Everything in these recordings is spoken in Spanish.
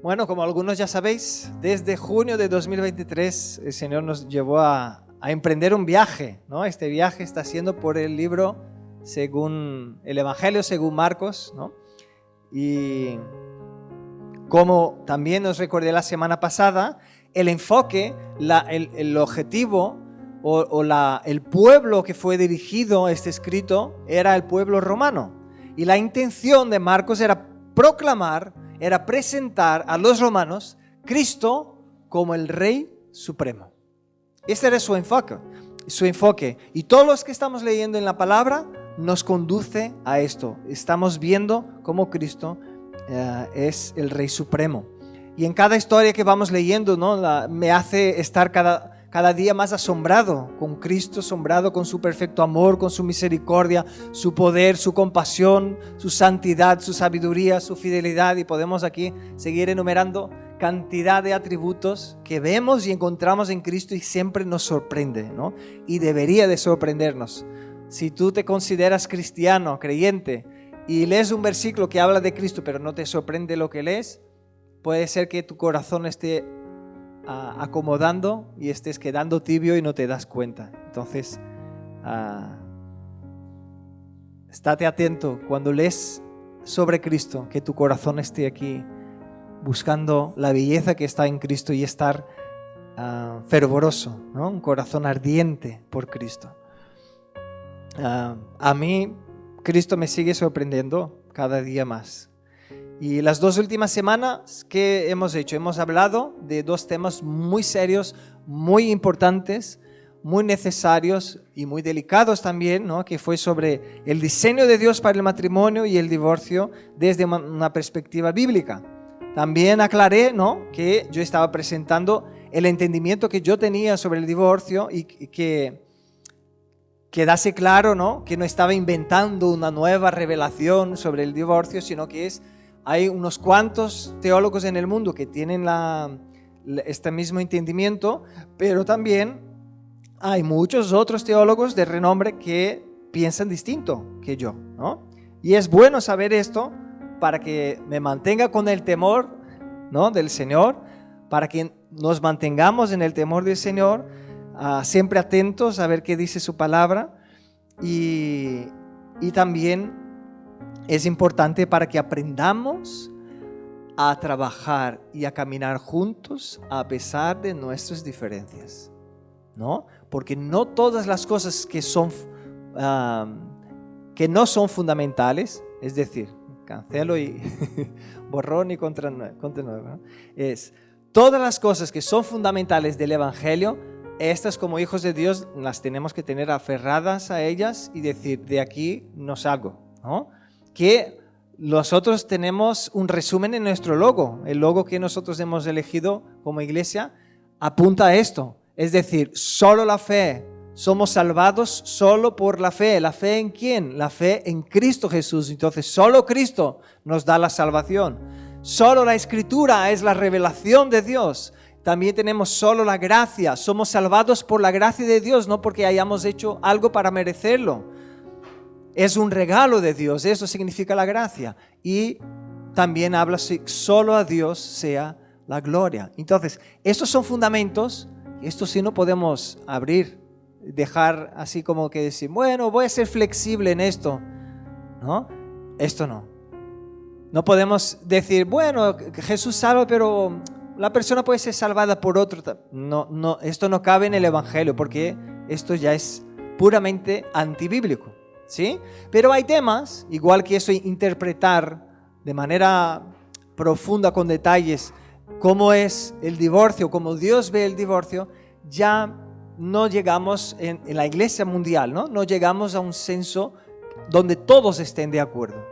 Bueno, como algunos ya sabéis, desde junio de 2023 el Señor nos llevó a emprender un viaje, ¿no? Este viaje está siendo por el libro según el Evangelio, según Marcos, ¿no? Y como también os recordé la semana pasada, el enfoque, el objetivo el pueblo que fue dirigido a este escrito era el pueblo romano. Y la intención de Marcos era proclamar, era presentar a los romanos Cristo como el Rey Supremo. Ese era su enfoque. Y todos los que estamos leyendo en la palabra nos conduce a esto. Estamos viendo cómo Cristo es el Rey Supremo. Y en cada historia que vamos leyendo, ¿no? Me hace estar cada día más asombrado con Cristo, asombrado con su perfecto amor, con su misericordia, su poder, su compasión, su santidad, su sabiduría, su fidelidad. Y podemos aquí seguir enumerando cantidad de atributos que vemos y encontramos en Cristo y siempre nos sorprende, ¿no? Y debería de sorprendernos. Si tú te consideras cristiano, creyente, y lees un versículo que habla de Cristo, pero no te sorprende lo que lees, puede ser que tu corazón esté acomodando y estés quedando tibio y no te das cuenta. Entonces, estate atento cuando lees sobre Cristo, que tu corazón esté aquí buscando la belleza que está en Cristo y estar fervoroso, ¿no? Un corazón ardiente por Cristo. A mí, Cristo me sigue sorprendiendo cada día más. Y las 2 últimas semanas, ¿qué hemos hecho? Hemos hablado de 2 temas muy serios, muy importantes, muy necesarios y muy delicados también, ¿no? Que fue sobre el diseño de Dios para el matrimonio y el divorcio desde una perspectiva bíblica. También aclaré, ¿no? Que yo estaba presentando el entendimiento que yo tenía sobre el divorcio y que quedase claro, ¿no? Que no estaba inventando una nueva revelación sobre el divorcio, sino que hay unos cuantos teólogos en el mundo que tienen este mismo entendimiento, pero también hay muchos otros teólogos de renombre que piensan distinto que yo, ¿no? Y es bueno saber esto para que me mantenga con el temor, ¿no? del Señor, para que nos mantengamos en el temor del Señor, siempre atentos a ver qué dice su palabra, y también es importante para que aprendamos a trabajar y a caminar juntos a pesar de nuestras diferencias, ¿no? Porque no todas las cosas que no son fundamentales, es decir, cancelo y borrón y contra nuevo, ¿no? Todas las cosas que son fundamentales del Evangelio, estas como hijos de Dios las tenemos que tener aferradas a ellas y decir, de aquí no salgo, ¿no? Que nosotros tenemos un resumen en nuestro logo. El logo que nosotros hemos elegido como iglesia apunta a esto. Es decir, solo la fe. Somos salvados solo por la fe. ¿La fe en quién? La fe en Cristo Jesús. Entonces, solo Cristo nos da la salvación. Solo la Escritura es la revelación de Dios. También tenemos solo la gracia. Somos salvados por la gracia de Dios, no porque hayamos hecho algo para merecerlo. Es un regalo de Dios, eso significa la gracia. Y también habla si solo a Dios sea la gloria. Entonces, estos son fundamentos, esto sí no podemos dejar así como que decir, bueno, voy a ser flexible en esto. ¿No? Esto no. No podemos decir, bueno, Jesús salva, pero la persona puede ser salvada por otro. No, esto no cabe en el Evangelio, porque esto ya es puramente antibíblico. ¿Sí? Pero hay temas, igual que eso, interpretar de manera profunda, con detalles, cómo es el divorcio, cómo Dios ve el divorcio, ya no llegamos en la iglesia mundial, ¿no? No llegamos a un censo donde todos estén de acuerdo.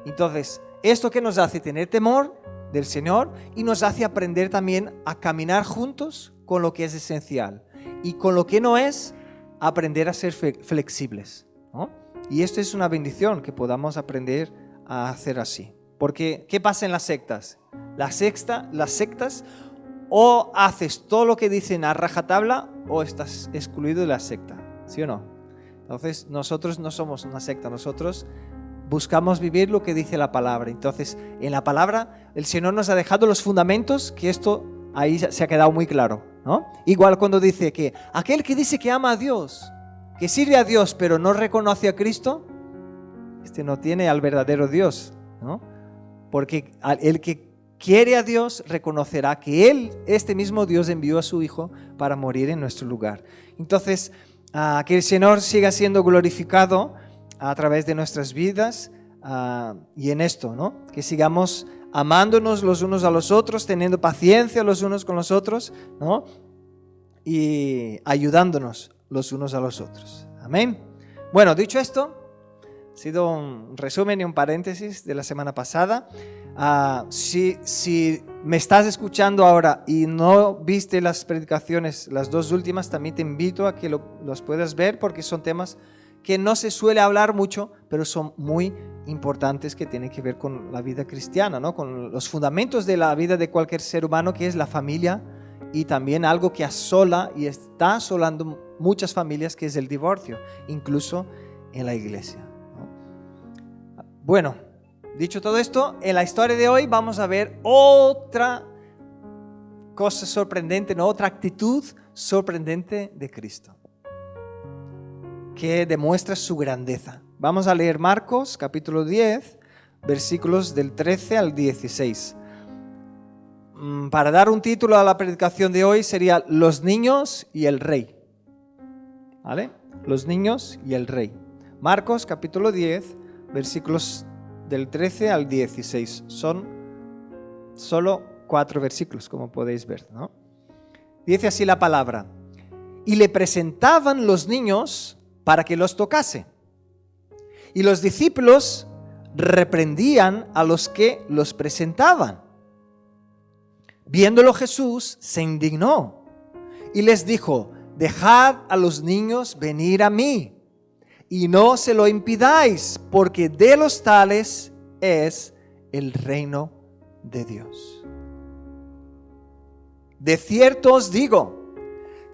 Entonces, esto que nos hace tener temor del Señor y nos hace aprender también a caminar juntos con lo que es esencial y con lo que no es, aprender a ser flexibles, ¿no? Y esto es una bendición que podamos aprender a hacer así. Porque, ¿qué pasa en las sectas? Las sectas, o haces todo lo que dicen a rajatabla o estás excluido de la secta, ¿sí o no? Entonces, nosotros no somos una secta, nosotros buscamos vivir lo que dice la palabra. Entonces, en la palabra el Señor nos ha dejado los fundamentos, que esto ahí se ha quedado muy claro, ¿no? Igual cuando dice que aquel que dice que ama a Dios, que sirve a Dios, pero no reconoce a Cristo, este no tiene al verdadero Dios, ¿no? Porque el que quiere a Dios reconocerá que Él, este mismo Dios, envió a su Hijo para morir en nuestro lugar. Entonces, que el Señor siga siendo glorificado a través de nuestras vidas y en esto, ¿no? Que sigamos amándonos los unos a los otros, teniendo paciencia los unos con los otros, ¿no? Y ayudándonos los unos a los otros. Amén. Bueno, dicho esto, ha sido un resumen y un paréntesis de la semana pasada. Si me estás escuchando ahora y no viste las predicaciones, las dos últimas, también te invito a que los puedas ver, porque son temas que no se suele hablar mucho, pero son muy importantes, que tienen que ver con la vida cristiana, ¿no? Con los fundamentos de la vida de cualquier ser humano, que es la familia, y también algo que asola y está asolando muchas familias, que es el divorcio, incluso en la iglesia, ¿no? Bueno, dicho todo esto, en la historia de hoy vamos a ver otra cosa sorprendente, ¿no? Otra actitud sorprendente de Cristo, que demuestra su grandeza. Vamos a leer Marcos capítulo 10, versículos del 13 al 16. Para dar un título a la predicación de hoy sería Los niños y el rey. ¿Vale? Los niños y el rey. Marcos capítulo 10, versículos del 13 al 16. Son solo 4 versículos, como podéis ver, ¿no? Dice así la palabra: y le presentaban los niños para que los tocase. Y los discípulos reprendían a los que los presentaban. Viéndolo Jesús se indignó y les dijo: dejad a los niños venir a mí y no se lo impidáis, porque de los tales es el reino de Dios. De cierto os digo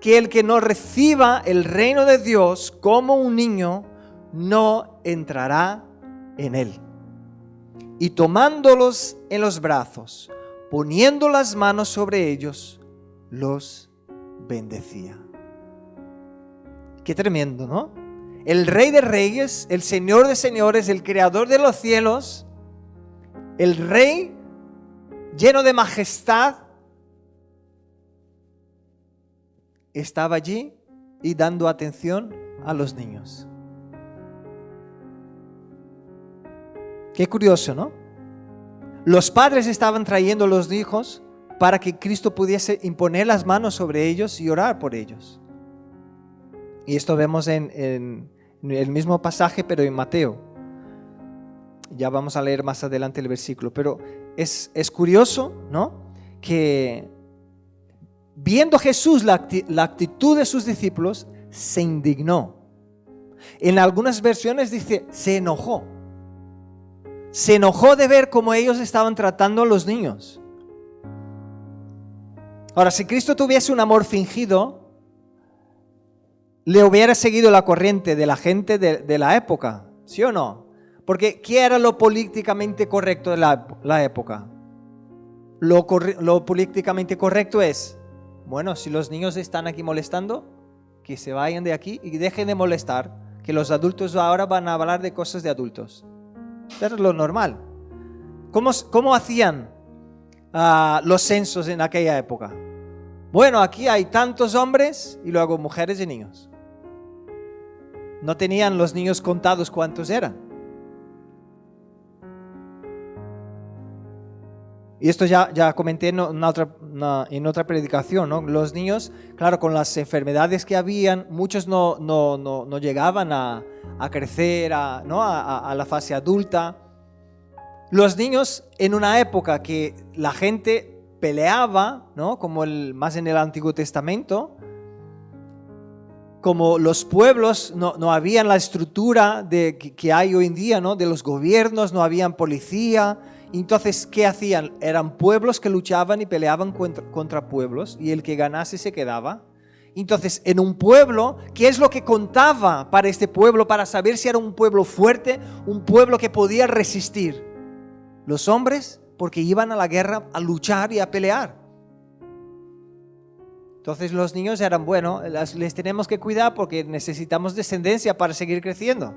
que el que no reciba el reino de Dios como un niño no entrará en él. Y tomándolos en los brazos, poniendo las manos sobre ellos, los bendecía. Qué tremendo, ¿no? El Rey de Reyes, el Señor de Señores, el Creador de los cielos, el Rey lleno de majestad, estaba allí y dando atención a los niños. Qué curioso, ¿no? Los padres estaban trayendo a los hijos para que Cristo pudiese imponer las manos sobre ellos y orar por ellos. Y esto vemos en el mismo pasaje, pero en Mateo. Ya vamos a leer más adelante el versículo. Pero es curioso, ¿no? Que viendo Jesús la actitud de sus discípulos, se indignó. En algunas versiones dice, se enojó. Se enojó de ver cómo ellos estaban tratando a los niños. Ahora, si Cristo tuviese un amor fingido, le hubiera seguido la corriente de la gente de la época, ¿sí o no? Porque ¿qué era lo políticamente correcto de la época? Lo políticamente correcto es, bueno, si los niños están aquí molestando, que se vayan de aquí y dejen de molestar, que los adultos ahora van a hablar de cosas de adultos. Eso era lo normal. ¿Cómo hacían los censos en aquella época? Bueno, aquí hay tantos hombres y luego mujeres y niños. No tenían los niños contados cuántos eran. Y esto ya comenté en otra predicación, ¿no? Los niños, claro, con las enfermedades que habían, muchos no llegaban a crecer, ¿no? a la fase adulta. Los niños, en una época que la gente peleaba, ¿no? Como más en el Antiguo Testamento, como los pueblos no habían la estructura que hay hoy en día, ¿no? De los gobiernos, no habían policía. Entonces, ¿qué hacían? Eran pueblos que luchaban y peleaban contra pueblos, y el que ganase se quedaba. Entonces, en un pueblo, ¿qué es lo que contaba para este pueblo para saber si era un pueblo fuerte, un pueblo que podía resistir? Los hombres, porque iban a la guerra a luchar y a pelear. Entonces los niños eran, bueno, les tenemos que cuidar porque necesitamos descendencia para seguir creciendo.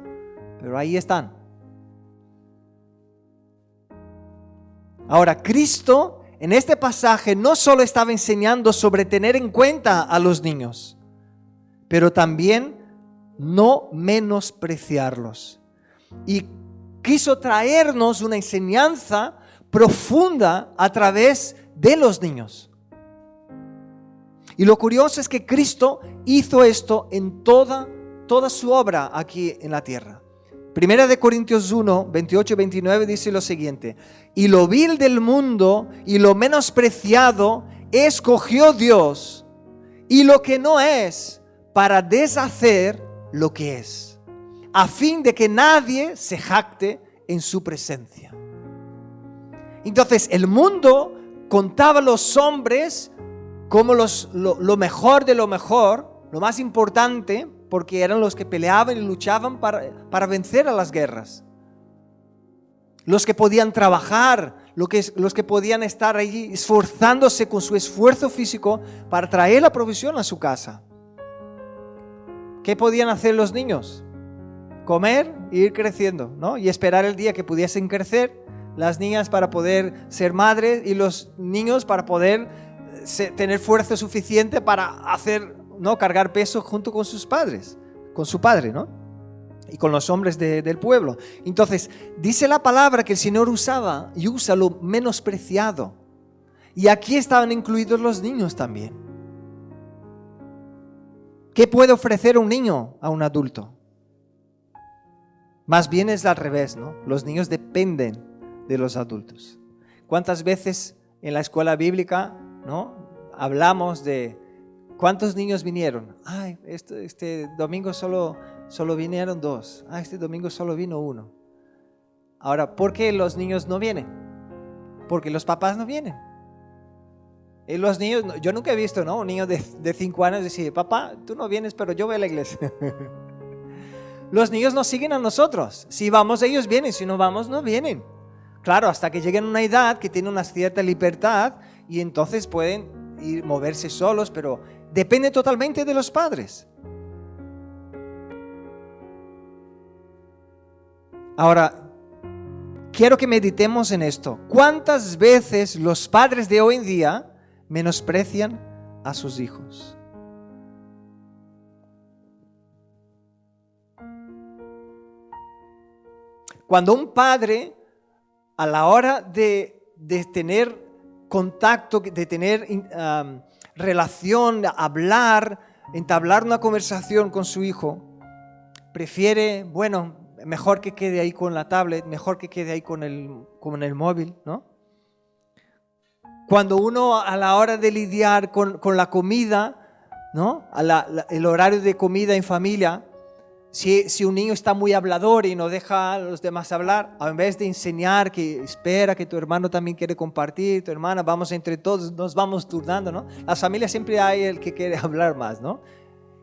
Pero ahí están. Ahora, Cristo en este pasaje no solo estaba enseñando sobre tener en cuenta a los niños, pero también no menospreciarlos. Y quiso traernos una enseñanza profunda a través de los niños. Y lo curioso es que Cristo hizo esto en toda su obra aquí en la tierra. Primera de Corintios 1, 28 y 29 dice lo siguiente: y lo vil del mundo y lo menospreciado escogió Dios, y lo que no es, para deshacer lo que es, a fin de que nadie se jacte en su presencia. Entonces el mundo contaba a los hombres como lo mejor de lo mejor, lo más importante, porque eran los que peleaban y luchaban para vencer a las guerras. Los que podían trabajar, los que podían estar allí esforzándose con su esfuerzo físico para traer la provisión a su casa. ¿Qué podían hacer los niños? Comer e ir creciendo, ¿no? Y esperar el día que pudiesen crecer, las niñas para poder ser madres y los niños para poder tener fuerza suficiente para hacer, ¿no?, cargar peso junto con sus padres, con su padre, ¿no? Y con los hombres del pueblo. Entonces, dice la palabra que el Señor usaba y usa lo menospreciado. Y aquí estaban incluidos los niños también. ¿Qué puede ofrecer un niño a un adulto? Más bien es al revés, ¿no? Los niños dependen de los adultos. ¿Cuántas veces en la escuela bíblica, ¿no?, hablamos de cuántos niños vinieron? Ay, este domingo solo vinieron 2. Este domingo solo vino 1. Ahora, ¿por qué los niños no vienen? Porque los papás no vienen. Y los niños, yo nunca he visto, ¿no?, un niño de 5 años decir: papá, tú no vienes, pero yo voy a la iglesia. Los niños nos siguen a nosotros. Si vamos, ellos vienen. Si no vamos, no vienen. Claro, hasta que lleguen a una edad que tienen una cierta libertad y entonces pueden ir moverse solos, pero depende totalmente de los padres. Ahora, quiero que meditemos en esto. ¿Cuántas veces los padres de hoy en día menosprecian a sus hijos? Cuando un padre, a la hora de tener contacto, de tener relación, de hablar, entablar una conversación con su hijo, prefiere, bueno, mejor que quede ahí con la tablet, mejor que quede ahí con el móvil, ¿no? Cuando uno, a la hora de lidiar con la comida, ¿no?, el horario de comida en familia, si un niño está muy hablador y no deja a los demás hablar, en vez de enseñar que espera que tu hermano también quiere compartir, tu hermana, vamos entre todos, nos vamos turnando, ¿no? Las familias siempre hay el que quiere hablar más, ¿no?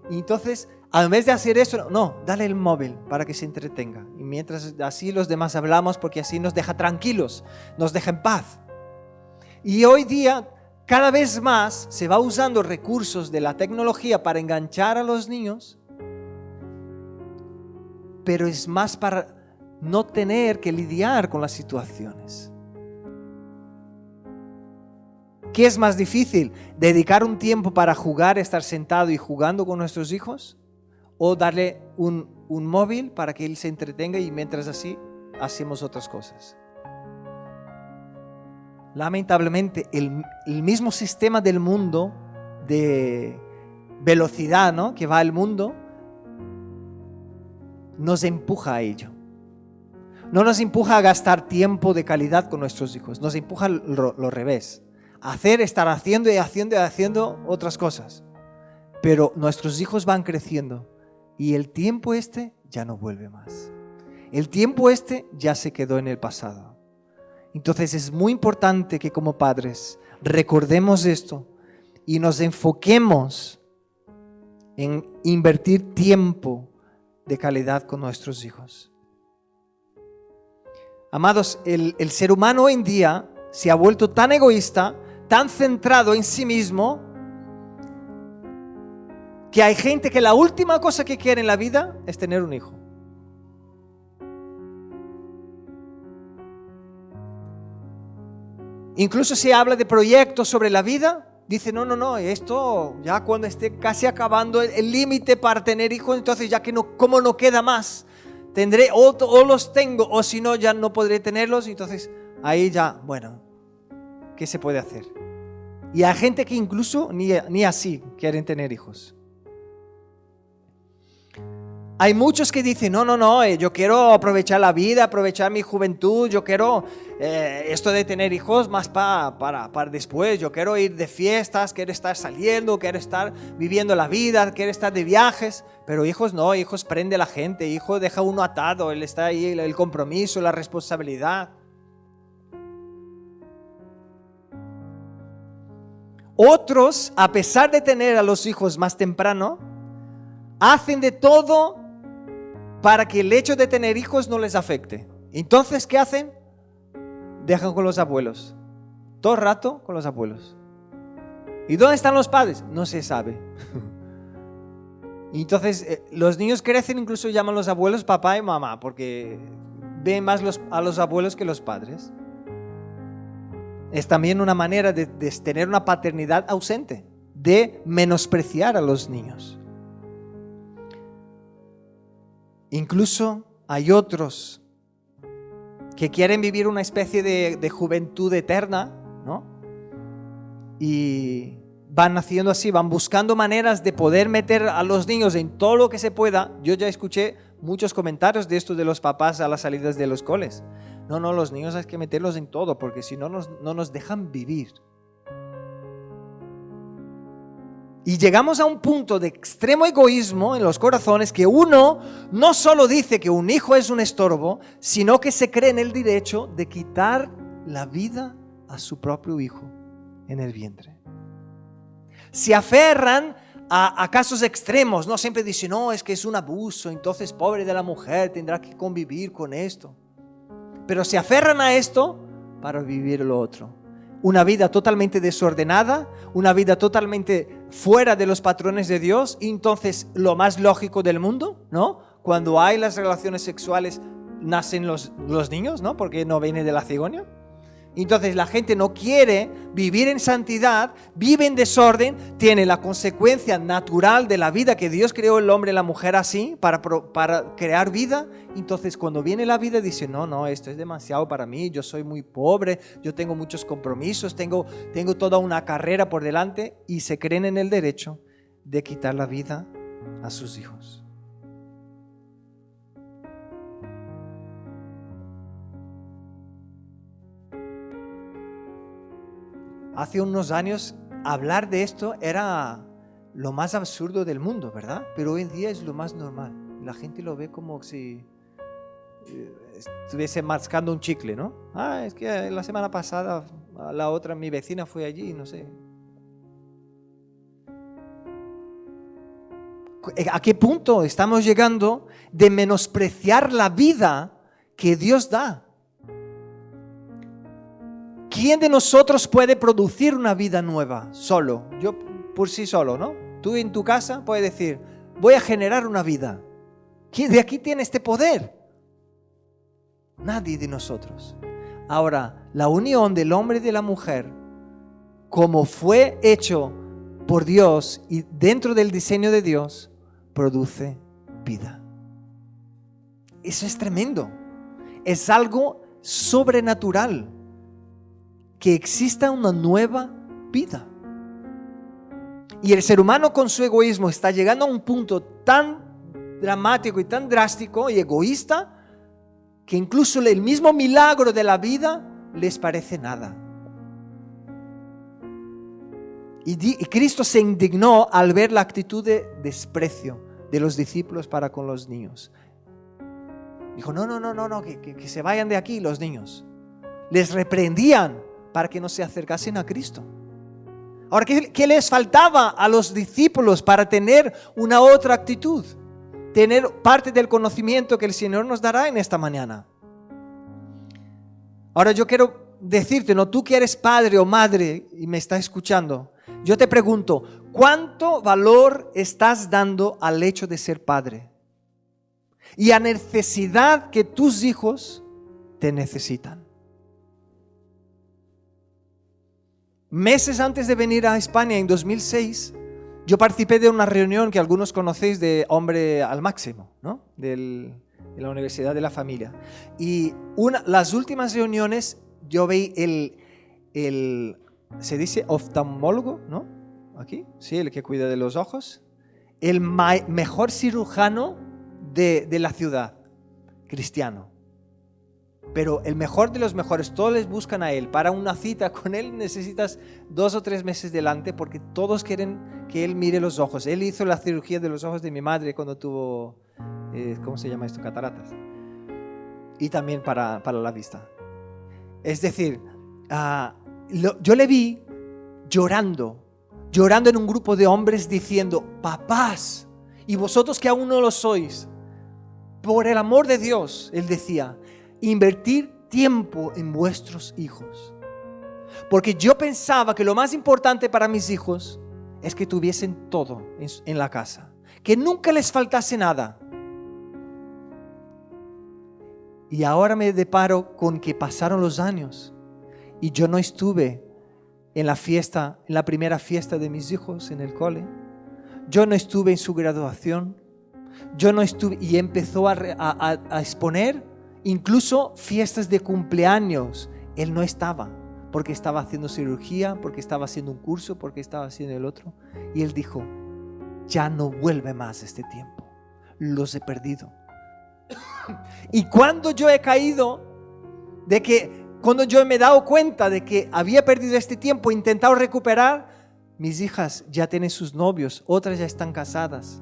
Y entonces, en vez de hacer eso, no, dale el móvil para que se entretenga. Y mientras así los demás hablamos, porque así nos deja tranquilos, nos deja en paz. Y hoy día, cada vez más, se va usando recursos de la tecnología para enganchar a los niños, pero es más para no tener que lidiar con las situaciones. ¿Qué es más difícil? ¿Dedicar un tiempo para jugar, estar sentado y jugando con nuestros hijos? ¿O darle un móvil para que él se entretenga y mientras así hacemos otras cosas? Lamentablemente, el mismo sistema del mundo de velocidad, ¿no?, que va al mundo, nos empuja a ello. No nos empuja a gastar tiempo de calidad con nuestros hijos, nos empuja lo revés, a estar haciendo y haciendo otras cosas. Pero nuestros hijos van creciendo y el tiempo ya no vuelve más. El tiempo ya se quedó en el pasado. Entonces es muy importante que como padres recordemos esto y nos enfoquemos en invertir tiempo de calidad con nuestros hijos. Amados, el ser humano hoy en día se ha vuelto tan egoísta, tan centrado en sí mismo, que hay gente que la última cosa que quiere en la vida es tener un hijo. Incluso se habla de proyectos sobre la vida. Dice, no, esto ya cuando esté casi acabando el límite para tener hijos, entonces ya que no, como no queda más, tendré o los tengo, o si no ya no podré tenerlos. Entonces ahí ya, bueno, ¿qué se puede hacer? Y hay gente que incluso ni así quieren tener hijos. Hay muchos que dicen, no, yo quiero aprovechar la vida, aprovechar mi juventud, yo quiero esto de tener hijos más para después, yo quiero ir de fiestas, quiero estar saliendo, quiero estar viviendo la vida, quiero estar de viajes, pero hijos no, hijos prende la gente, hijo deja uno atado, él está ahí, el compromiso, la responsabilidad. Otros, a pesar de tener a los hijos más temprano, hacen de todo para que el hecho de tener hijos no les afecte. Entonces, ¿qué hacen? Dejan con los abuelos. Todo el rato con los abuelos. ¿Y dónde están los padres? No se sabe. Y entonces, los niños crecen, incluso llaman a los abuelos papá y mamá, porque ven más a los abuelos que los padres. Es también una manera de tener una paternidad ausente, de menospreciar a los niños. Incluso hay otros que quieren vivir una especie de juventud eterna, ¿no? Y van haciendo así, van buscando maneras de poder meter a los niños en todo lo que se pueda. Yo ya escuché muchos comentarios de esto de los papás a las salidas de los coles. No, los niños hay que meterlos en todo porque si no nos dejan vivir. Y llegamos a un punto de extremo egoísmo en los corazones que uno no solo dice que un hijo es un estorbo, sino que se cree en el derecho de quitar la vida a su propio hijo en el vientre. Se aferran a casos extremos, no siempre dicen, no, es que es un abuso, entonces pobre de la mujer tendrá que convivir con esto. Pero se aferran a esto para vivir lo otro. Una vida totalmente desordenada, una vida totalmente fuera de los patrones de Dios. Y entonces lo más lógico del mundo, ¿no? Cuando hay las relaciones sexuales nacen los niños, ¿no? Porque no viene de la cigonia. Entonces la gente no quiere vivir en santidad, vive en desorden, tiene la consecuencia natural de la vida que Dios creó el hombre y la mujer así, para crear vida. Entonces cuando viene la vida dice, no, esto es demasiado para mí, yo soy muy pobre, yo tengo muchos compromisos, tengo toda una carrera por delante, y se creen en el derecho de quitar la vida a sus hijos. Hace unos años hablar de esto era lo más absurdo del mundo, ¿verdad? Pero hoy en día es lo más normal. La gente lo ve como si estuviese mascando un chicle, ¿no? Es que la semana pasada mi vecina fue allí, no sé. ¿A qué punto estamos llegando de menospreciar la vida que Dios da? ¿Quién de nosotros puede producir una vida nueva solo? Yo por sí solo, ¿no? Tú en tu casa puedes decir, voy a generar una vida. ¿Quién de aquí tiene este poder? Nadie de nosotros. Ahora, la unión del hombre y de la mujer, como fue hecho por Dios y dentro del diseño de Dios, produce vida. Eso es tremendo. Es algo sobrenatural. Que exista una nueva vida. Y el ser humano con su egoísmo está llegando a un punto tan dramático y tan drástico y egoísta que incluso el mismo milagro de la vida les parece nada. Y Cristo se indignó al ver la actitud de desprecio de los discípulos para con los niños. Dijo, no, que se vayan de aquí los niños. Les reprendían para que no se acercasen a Cristo. Ahora, ¿qué les faltaba a los discípulos para tener una otra actitud? Tener parte del conocimiento que el Señor nos dará en esta mañana. Ahora yo quiero decirte, ¿no? Tú que eres padre o madre y me estás escuchando, yo te pregunto, ¿cuánto valor estás dando al hecho de ser padre? Y a necesidad que tus hijos te necesitan. Meses antes de venir a España, en 2006, yo participé de una reunión que algunos conocéis de Hombre al Máximo, ¿no? De la Universidad de la Familia. Y las últimas reuniones yo vi se dice oftalmólogo, ¿no? Aquí, sí, el que cuida de los ojos. El mejor cirujano de la ciudad, cristiano. Pero el mejor de los mejores, todos les buscan a él. Para una cita con él necesitas 2 o 3 meses delante porque todos quieren que él mire los ojos. Él hizo la cirugía de los ojos de mi madre cuando tuvo, ¿cómo se llama esto? Cataratas. Y también para la vista. Es decir, yo le vi llorando en un grupo de hombres diciendo, papás, y vosotros que aún no lo sois, por el amor de Dios, él decía, invertir tiempo en vuestros hijos. Porque yo pensaba que lo más importante para mis hijos es que tuviesen todo en la casa, que nunca les faltase nada. Y ahora me deparo con que pasaron los años y yo no estuve en la primera fiesta de mis hijos en el cole. Yo no estuve en su graduación. Yo no estuve, y empezó a exponer incluso fiestas de cumpleaños. Él no estaba, porque estaba haciendo cirugía, porque estaba haciendo un curso, porque estaba haciendo el otro. Y él dijo, ya no vuelve más este tiempo. Los he perdido. Y cuando yo he caído, cuando yo me he dado cuenta de que había perdido este tiempo, he intentado recuperar, mis hijas ya tienen sus novios, otras ya están casadas.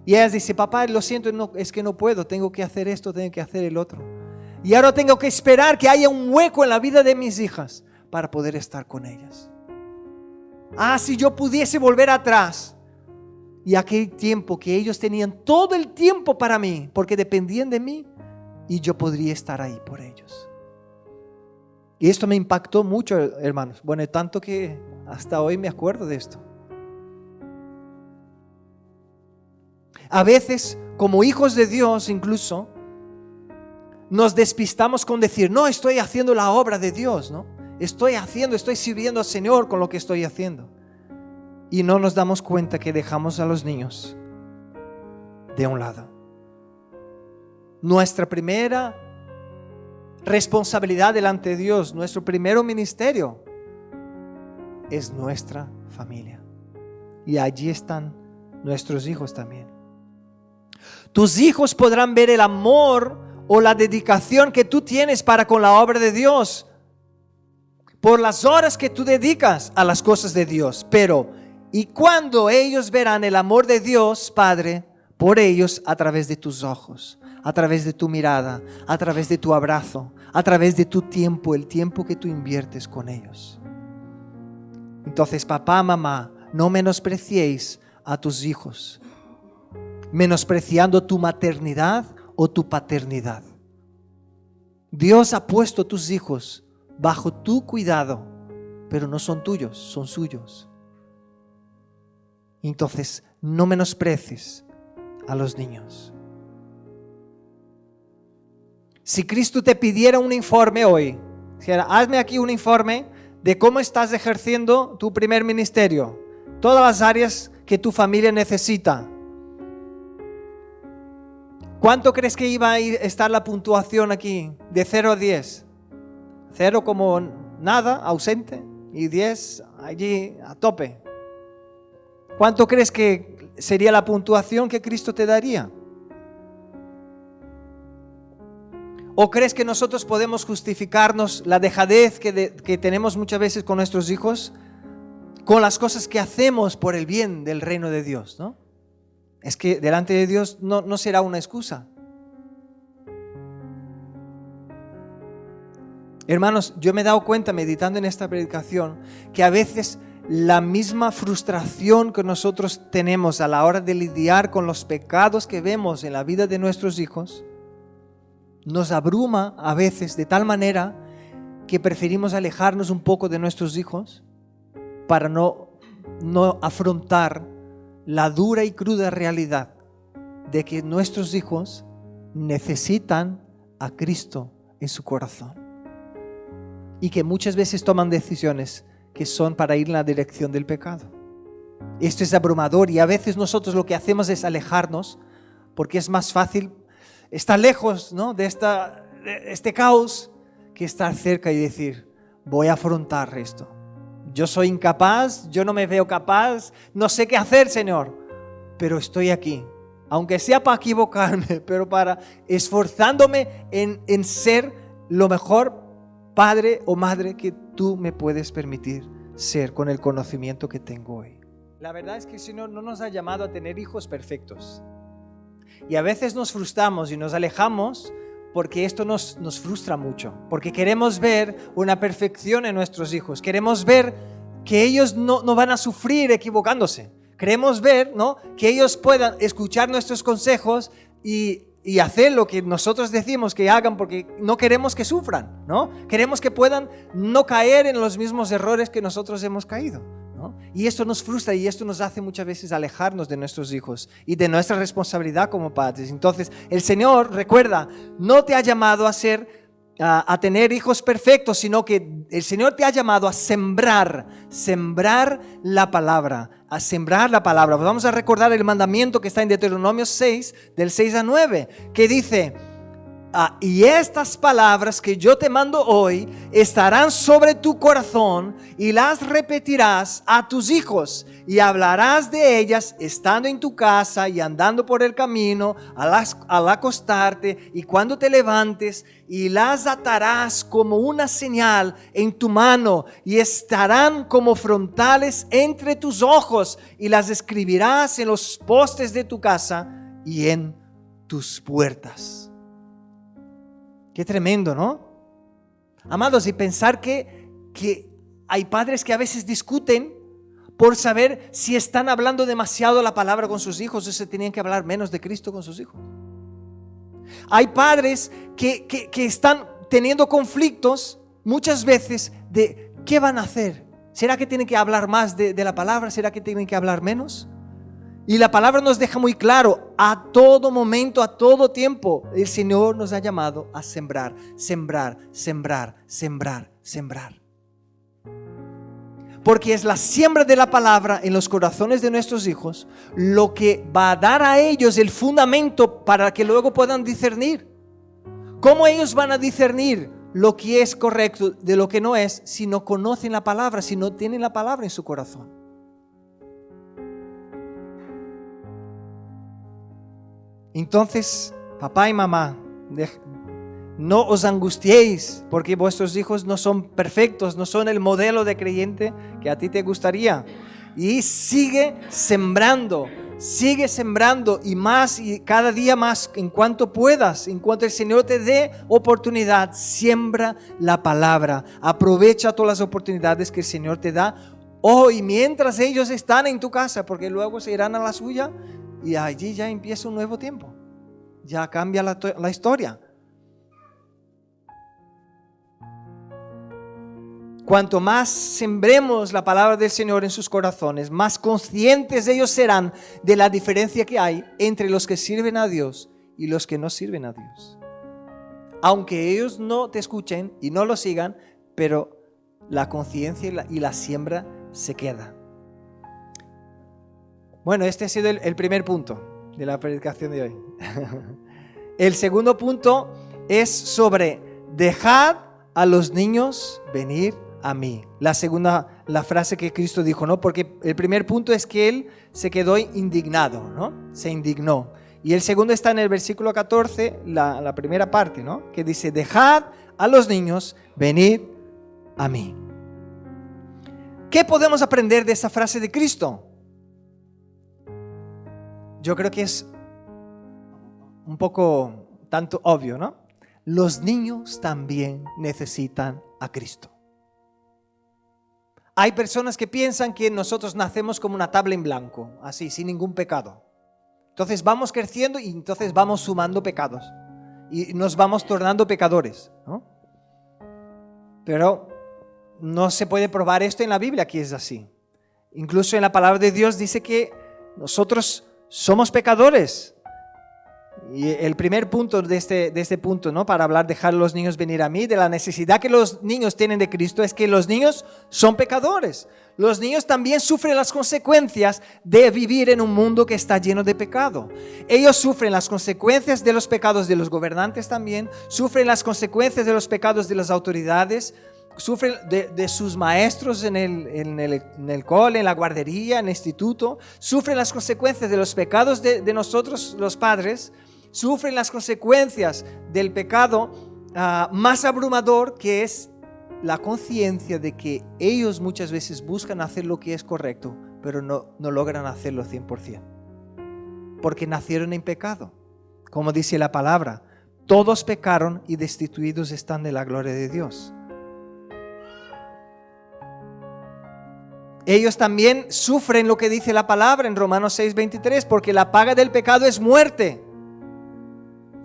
Y ellas dicen, papá, lo siento, es que no puedo, tengo que hacer esto, tengo que hacer el otro. Y ahora tengo que esperar que haya un hueco en la vida de mis hijas para poder estar con ellas. Si yo pudiese volver atrás. Y aquel tiempo que ellos tenían todo el tiempo para mí, porque dependían de mí, y yo podría estar ahí por ellos. Y esto me impactó mucho, hermanos. Bueno, tanto que hasta hoy me acuerdo de esto. A veces, como hijos de Dios incluso, nos despistamos con decir, no, estoy haciendo la obra de Dios, ¿no? Estoy sirviendo al Señor con lo que estoy haciendo. Y no nos damos cuenta que dejamos a los niños de un lado. Nuestra primera responsabilidad delante de Dios, nuestro primer ministerio, es nuestra familia. Y allí están nuestros hijos también. Tus hijos podrán ver el amor o la dedicación que tú tienes para con la obra de Dios por las horas que tú dedicas a las cosas de Dios. Pero, ¿y cuando ellos verán el amor de Dios, Padre, por ellos a través de tus ojos, a través de tu mirada, a través de tu abrazo, a través de tu tiempo, el tiempo que tú inviertes con ellos? Entonces, papá, mamá, no menospreciéis a tus hijos, menospreciando tu maternidad o tu paternidad. Dios ha puesto a tus hijos bajo tu cuidado, pero no son tuyos, son suyos. Entonces, no menosprecies a los niños. Si Cristo te pidiera un informe hoy, hazme aquí un informe de cómo estás ejerciendo tu primer ministerio, todas las áreas que tu familia necesita. ¿Cuánto crees que iba a estar la puntuación aquí? De 0 a 10. 0 como nada, ausente, y 10 allí a tope. ¿Cuánto crees que sería la puntuación que Cristo te daría? ¿O crees que nosotros podemos justificarnos la dejadez que tenemos muchas veces con nuestros hijos con las cosas que hacemos por el bien del reino de Dios, ¿no? Es que delante de Dios no será una excusa. Hermanos, yo me he dado cuenta meditando en esta predicación que a veces la misma frustración que nosotros tenemos a la hora de lidiar con los pecados que vemos en la vida de nuestros hijos, nos abruma a veces de tal manera que preferimos alejarnos un poco de nuestros hijos para no afrontar la dura y cruda realidad de que nuestros hijos necesitan a Cristo en su corazón y que muchas veces toman decisiones que son para ir en la dirección del pecado. Esto es abrumador y a veces nosotros lo que hacemos es alejarnos porque es más fácil estar lejos, ¿no?, de este caos que estar cerca y decir, voy a afrontar esto. Yo soy incapaz, yo no me veo capaz, no sé qué hacer, Señor, pero estoy aquí. Aunque sea para equivocarme, pero para esforzándome en ser lo mejor padre o madre que tú me puedes permitir ser con el conocimiento que tengo hoy. La verdad es que el Señor no nos ha llamado a tener hijos perfectos. Y a veces nos frustramos y nos alejamos porque esto nos frustra mucho. Porque queremos ver una perfección en nuestros hijos. Queremos ver que ellos no van a sufrir equivocándose. Queremos ver, ¿no?, que ellos puedan escuchar nuestros consejos y hacer lo que nosotros decimos que hagan porque no queremos que sufran, ¿no? Queremos que puedan no caer en los mismos errores que nosotros hemos caído, ¿no? Y esto nos frustra y esto nos hace muchas veces alejarnos de nuestros hijos y de nuestra responsabilidad como padres. Entonces, el Señor, recuerda, no te ha llamado a tener hijos perfectos, sino que el Señor te ha llamado a sembrar la palabra, a sembrar la palabra. Vamos a recordar el mandamiento que está en Deuteronomio 6, del 6 al 9, que dice, y estas palabras que yo te mando hoy estarán sobre tu corazón y las repetirás a tus hijos y hablarás de ellas estando en tu casa y andando por el camino, al acostarte y cuando te levantes, y las atarás como una señal en tu mano y estarán como frontales entre tus ojos y las escribirás en los postes de tu casa y en tus puertas. Qué tremendo, ¿no? Amados, y pensar que hay padres que a veces discuten por saber si están hablando demasiado la palabra con sus hijos o si tenían que hablar menos de Cristo con sus hijos. Hay padres que están teniendo conflictos muchas veces de ¿qué van a hacer? ¿Será que tienen que hablar más de la palabra? ¿Será que tienen que hablar menos? Y la palabra nos deja muy claro, a todo momento, a todo tiempo, el Señor nos ha llamado a sembrar, sembrar, sembrar, sembrar, sembrar. Porque es la siembra de la palabra en los corazones de nuestros hijos lo que va a dar a ellos el fundamento para que luego puedan discernir. ¿Cómo ellos van a discernir lo que es correcto de lo que no es si no conocen la palabra, si no tienen la palabra en su corazón? Entonces, papá y mamá, no os angustiéis porque vuestros hijos no son perfectos, no son el modelo de creyente que a ti te gustaría. Y sigue sembrando y más y cada día más en cuanto puedas, en cuanto el Señor te dé oportunidad, siembra la palabra. Aprovecha todas las oportunidades que el Señor te da hoy mientras ellos están en tu casa, porque luego se irán a la suya. Y allí ya empieza un nuevo tiempo. Ya cambia la historia. Cuanto más sembremos la palabra del Señor en sus corazones, más conscientes ellos serán de la diferencia que hay entre los que sirven a Dios y los que no sirven a Dios. Aunque ellos no te escuchen y no lo sigan, pero la conciencia y la siembra se queda. Bueno, este ha sido el primer punto de la predicación de hoy. El segundo punto es sobre dejad a los niños venir a mí. La frase que Cristo dijo, ¿no? Porque el primer punto es que Él se quedó indignado, ¿no? Se indignó. Y el segundo está en el versículo 14, la primera parte, ¿no? Que dice, dejad a los niños venir a mí. ¿Qué podemos aprender de esa frase de Cristo? Yo creo que es un poco tanto obvio, ¿no? Los niños también necesitan a Cristo. Hay personas que piensan que nosotros nacemos como una tabla en blanco, así, sin ningún pecado. Entonces vamos creciendo y entonces vamos sumando pecados. Y nos vamos tornando pecadores, ¿no? Pero no se puede probar esto en la Biblia que es así. Incluso en la palabra de Dios dice que nosotros somos pecadores. Y el primer punto de este punto, ¿no? Para hablar, dejar a los niños venir a mí, de la necesidad que los niños tienen de Cristo, es que los niños son pecadores. Los niños también sufren las consecuencias de vivir en un mundo que está lleno de pecado. Ellos sufren las consecuencias de los pecados de los gobernantes también, sufren las consecuencias de los pecados de las autoridades, sufren de sus maestros en el cole, en la guardería, en el instituto, sufren las consecuencias de los pecados de nosotros los padres, sufren las consecuencias del pecado más abrumador, que es la conciencia de que ellos muchas veces buscan hacer lo que es correcto, pero no logran hacerlo 100%, porque nacieron en pecado. Como dice la palabra, todos pecaron y destituidos están de la gloria de Dios. Ellos también sufren lo que dice la palabra en Romanos 6:23, porque la paga del pecado es muerte.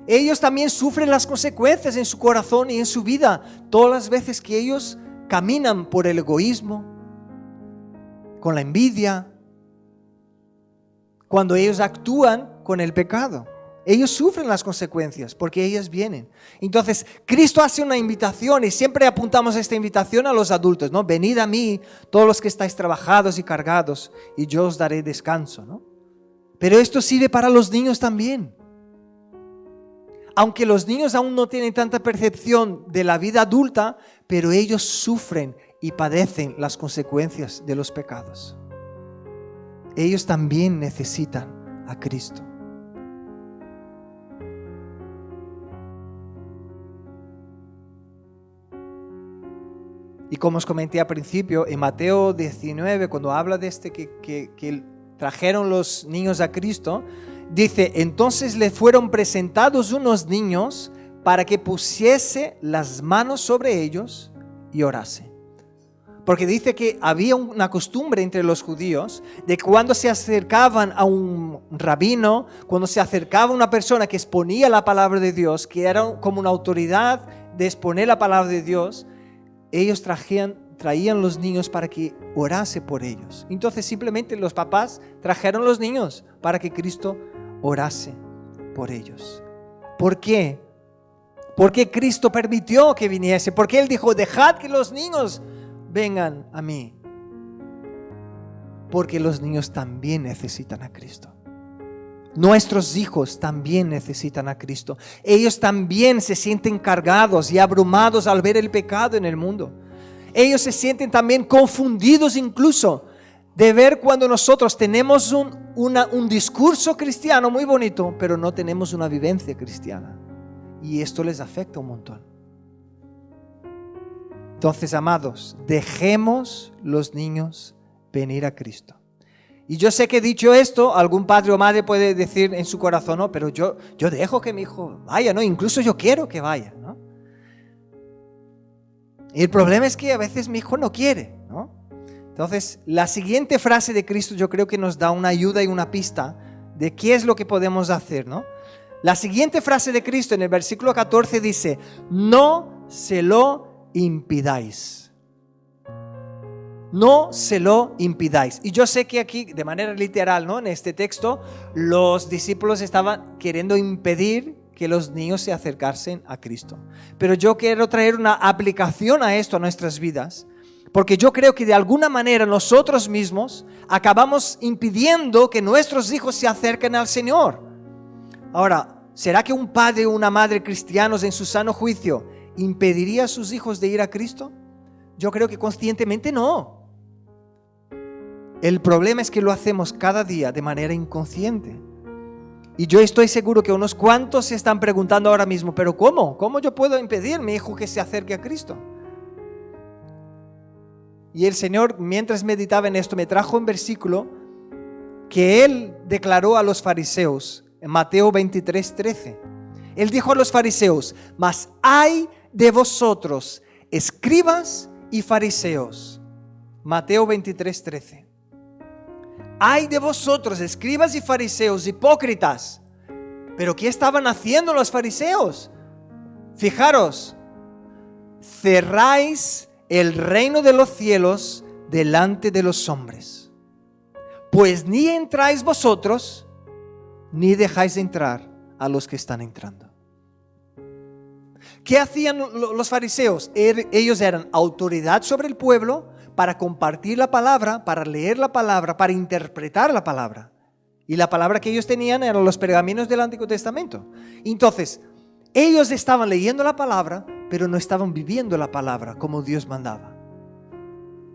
Ellos también sufren las consecuencias en su corazón y en su vida, todas las veces que ellos caminan por el egoísmo, con la envidia, cuando ellos actúan con el pecado. Ellos sufren las consecuencias porque ellas vienen. Entonces, Cristo hace una invitación y siempre apuntamos esta invitación a los adultos, ¿no? Venid a mí, todos los que estáis trabajados y cargados, y yo os daré descanso, ¿no? Pero esto sirve para los niños también. Aunque los niños aún no tienen tanta percepción de la vida adulta, pero ellos sufren y padecen las consecuencias de los pecados. Ellos también necesitan a Cristo. Y como os comenté al principio, en Mateo 19, cuando habla de que trajeron los niños a Cristo, dice, entonces le fueron presentados unos niños para que pusiese las manos sobre ellos y orase. Porque dice que había una costumbre entre los judíos de que cuando se acercaban a un rabino, cuando se acercaba a una persona que exponía la palabra de Dios, que era como una autoridad de exponer la palabra de Dios, ellos traían los niños para que orase por ellos. Entonces simplemente los papás trajeron los niños para que Cristo orase por ellos. ¿Por qué? Porque Cristo permitió que viniese. Porque Él dijo, dejad que los niños vengan a mí. Porque los niños también necesitan a Cristo. Nuestros hijos también necesitan a Cristo. Ellos también se sienten cargados y abrumados al ver el pecado en el mundo. Ellos se sienten también confundidos incluso de ver cuando nosotros tenemos un discurso cristiano muy bonito, pero no tenemos una vivencia cristiana. Y esto les afecta un montón. Entonces, amados, dejemos los niños venir a Cristo. Y yo sé que dicho esto, algún padre o madre puede decir en su corazón, no, pero yo dejo que mi hijo vaya, ¿no? Incluso yo quiero que vaya, ¿no? Y el problema es que a veces mi hijo no quiere, ¿no? Entonces, la siguiente frase de Cristo yo creo que nos da una ayuda y una pista de qué es lo que podemos hacer, ¿no? La siguiente frase de Cristo en el versículo 14 dice, no se lo impidáis. No se lo impidáis. Y yo sé que aquí, de manera literal, ¿no? En este texto, los discípulos estaban queriendo impedir que los niños se acercasen a Cristo. Pero yo quiero traer una aplicación a esto, a nuestras vidas, porque yo creo que de alguna manera nosotros mismos acabamos impidiendo que nuestros hijos se acerquen al Señor. Ahora, ¿será que un padre o una madre cristianos en su sano juicio impediría a sus hijos de ir a Cristo? Yo creo que conscientemente no. El problema es que lo hacemos cada día de manera inconsciente. Y yo estoy seguro que unos cuantos se están preguntando ahora mismo, ¿pero cómo? ¿Cómo yo puedo impedir a mi hijo que se acerque a Cristo? Y el Señor, mientras meditaba en esto, me trajo un versículo que Él declaró a los fariseos en Mateo 23:13. Él dijo a los fariseos, mas ay de vosotros, escribas y fariseos, Mateo 23:13. Ay de vosotros, escribas y fariseos, hipócritas. ¿Pero qué estaban haciendo los fariseos? Fijaros, cerráis el reino de los cielos delante de los hombres, pues ni entráis vosotros, ni dejáis entrar a los que están entrando. ¿Qué hacían los fariseos? Ellos eran autoridad sobre el pueblo para compartir la palabra, para leer la palabra, para interpretar la palabra. Y la palabra que ellos tenían eran los pergaminos del Antiguo Testamento. Entonces, ellos estaban leyendo la palabra, pero no estaban viviendo la palabra como Dios mandaba.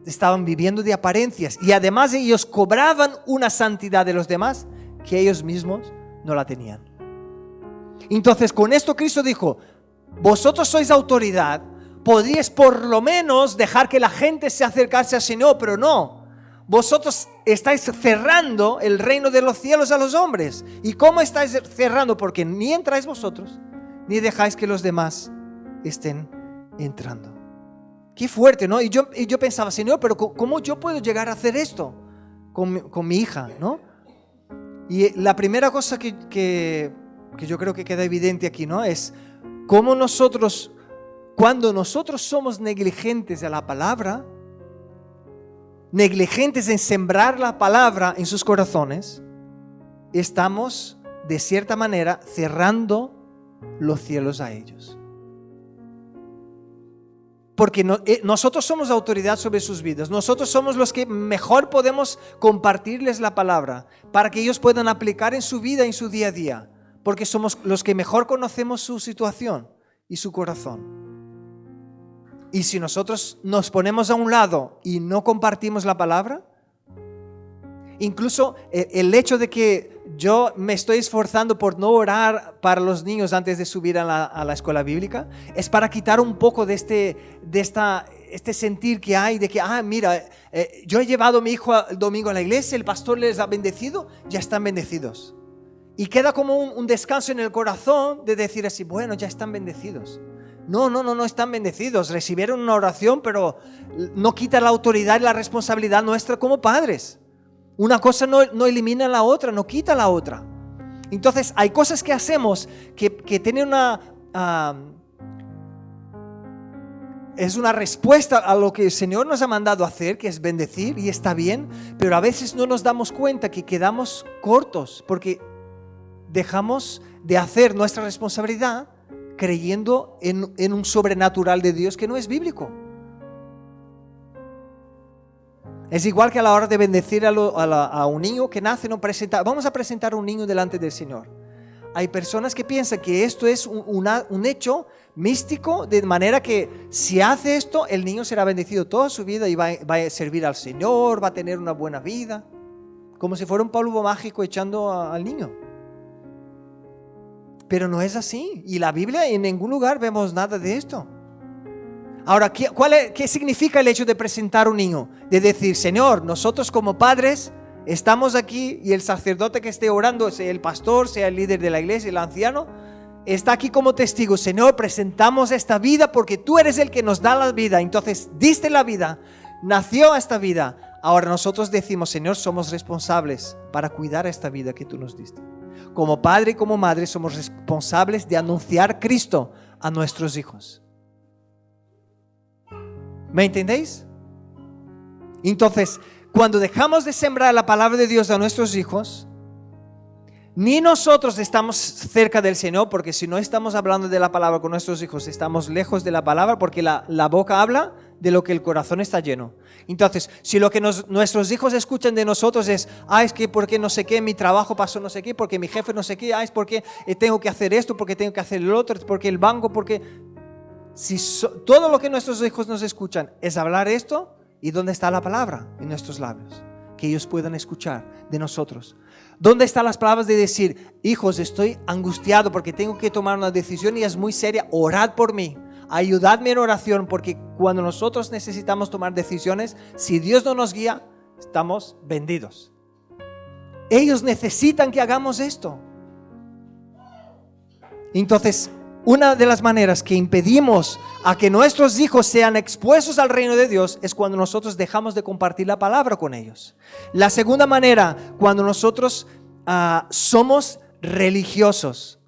Estaban viviendo de apariencias. Y además ellos cobraban una santidad de los demás que ellos mismos no la tenían. Entonces, con esto Cristo dijo: vosotros sois autoridad, podríais por lo menos dejar que la gente se acercase al Señor, pero no. Vosotros estáis cerrando el reino de los cielos a los hombres. ¿Y cómo estáis cerrando? Porque ni entráis vosotros, ni dejáis que los demás estén entrando. Qué fuerte, ¿no? Y yo pensaba, Señor, pero ¿cómo yo puedo llegar a hacer esto con mi hija, ¿no? Y la primera cosa que yo creo que queda evidente aquí, ¿no? Es cómo nosotros, cuando nosotros somos negligentes de la palabra, negligentes en sembrar la palabra en sus corazones, estamos de cierta manera cerrando los cielos a ellos. Porque nosotros somos autoridad sobre sus vidas. Nosotros somos los que mejor podemos compartirles la palabra para que ellos puedan aplicar en su vida, en su día a día. Porque somos los que mejor conocemos su situación y su corazón. Y si nosotros nos ponemos a un lado y no compartimos la palabra, incluso el hecho de que yo me estoy esforzando por no orar para los niños antes de subir a la escuela bíblica, es para quitar un poco de este sentir que hay de que, mira, yo he llevado a mi hijo el domingo a la iglesia, el pastor les ha bendecido, ya están bendecidos. Y queda como un descanso en el corazón de decir así, bueno, ya están bendecidos. No están bendecidos. Recibieron una oración, pero no quita la autoridad y la responsabilidad nuestra como padres. Una cosa no elimina la otra, no quita la otra. Entonces hay cosas que hacemos que tienen es una respuesta a lo que el Señor nos ha mandado hacer, que es bendecir, y está bien, pero a veces no nos damos cuenta que quedamos cortos porque dejamos de hacer nuestra responsabilidad creyendo en un sobrenatural de Dios que no es bíblico. Es igual que a la hora de bendecir a un niño que nace, vamos a presentar a un niño delante del Señor. Hay personas que piensan que esto es un hecho místico, de manera que si hace esto, el niño será bendecido toda su vida y va a servir al Señor, va a tener una buena vida, como si fuera un polvo mágico echando al niño. Pero no es así. Y la Biblia, en ningún lugar vemos nada de esto. Ahora, ¿qué significa el hecho de presentar un niño? De decir, Señor, nosotros como padres estamos aquí y el sacerdote que esté orando, sea el pastor, sea el líder de la iglesia, el anciano, está aquí como testigo. Señor, presentamos esta vida porque tú eres el que nos da la vida. Entonces, diste la vida, nació esta vida. Ahora nosotros decimos, Señor, somos responsables para cuidar esta vida que tú nos diste. Como padre y como madre somos responsables de anunciar Cristo a nuestros hijos. ¿Me entendéis? Entonces, cuando dejamos de sembrar la palabra de Dios a nuestros hijos, ni nosotros estamos cerca del Señor, porque si no estamos hablando de la palabra con nuestros hijos, estamos lejos de la palabra, porque la boca habla de lo que el corazón está lleno. Entonces, si lo que nuestros hijos escuchan de nosotros es, es que porque no sé qué, mi trabajo pasó no sé qué, porque mi jefe no sé qué, es porque tengo que hacer esto, porque tengo que hacer el otro, porque el banco, porque... Si todo lo que nuestros hijos nos escuchan es hablar esto, ¿y dónde está la palabra en nuestros labios? Que ellos puedan escuchar de nosotros. ¿Dónde están las palabras de decir, hijos, estoy angustiado porque tengo que tomar una decisión y es muy seria, orad por mí, ayudadme en oración, porque cuando nosotros necesitamos tomar decisiones, si Dios no nos guía, estamos vendidos. Ellos necesitan que hagamos esto. Entonces, una de las maneras que impedimos a que nuestros hijos sean expuestos al reino de Dios es cuando nosotros dejamos de compartir la palabra con ellos. La segunda manera, cuando nosotros somos religiosos.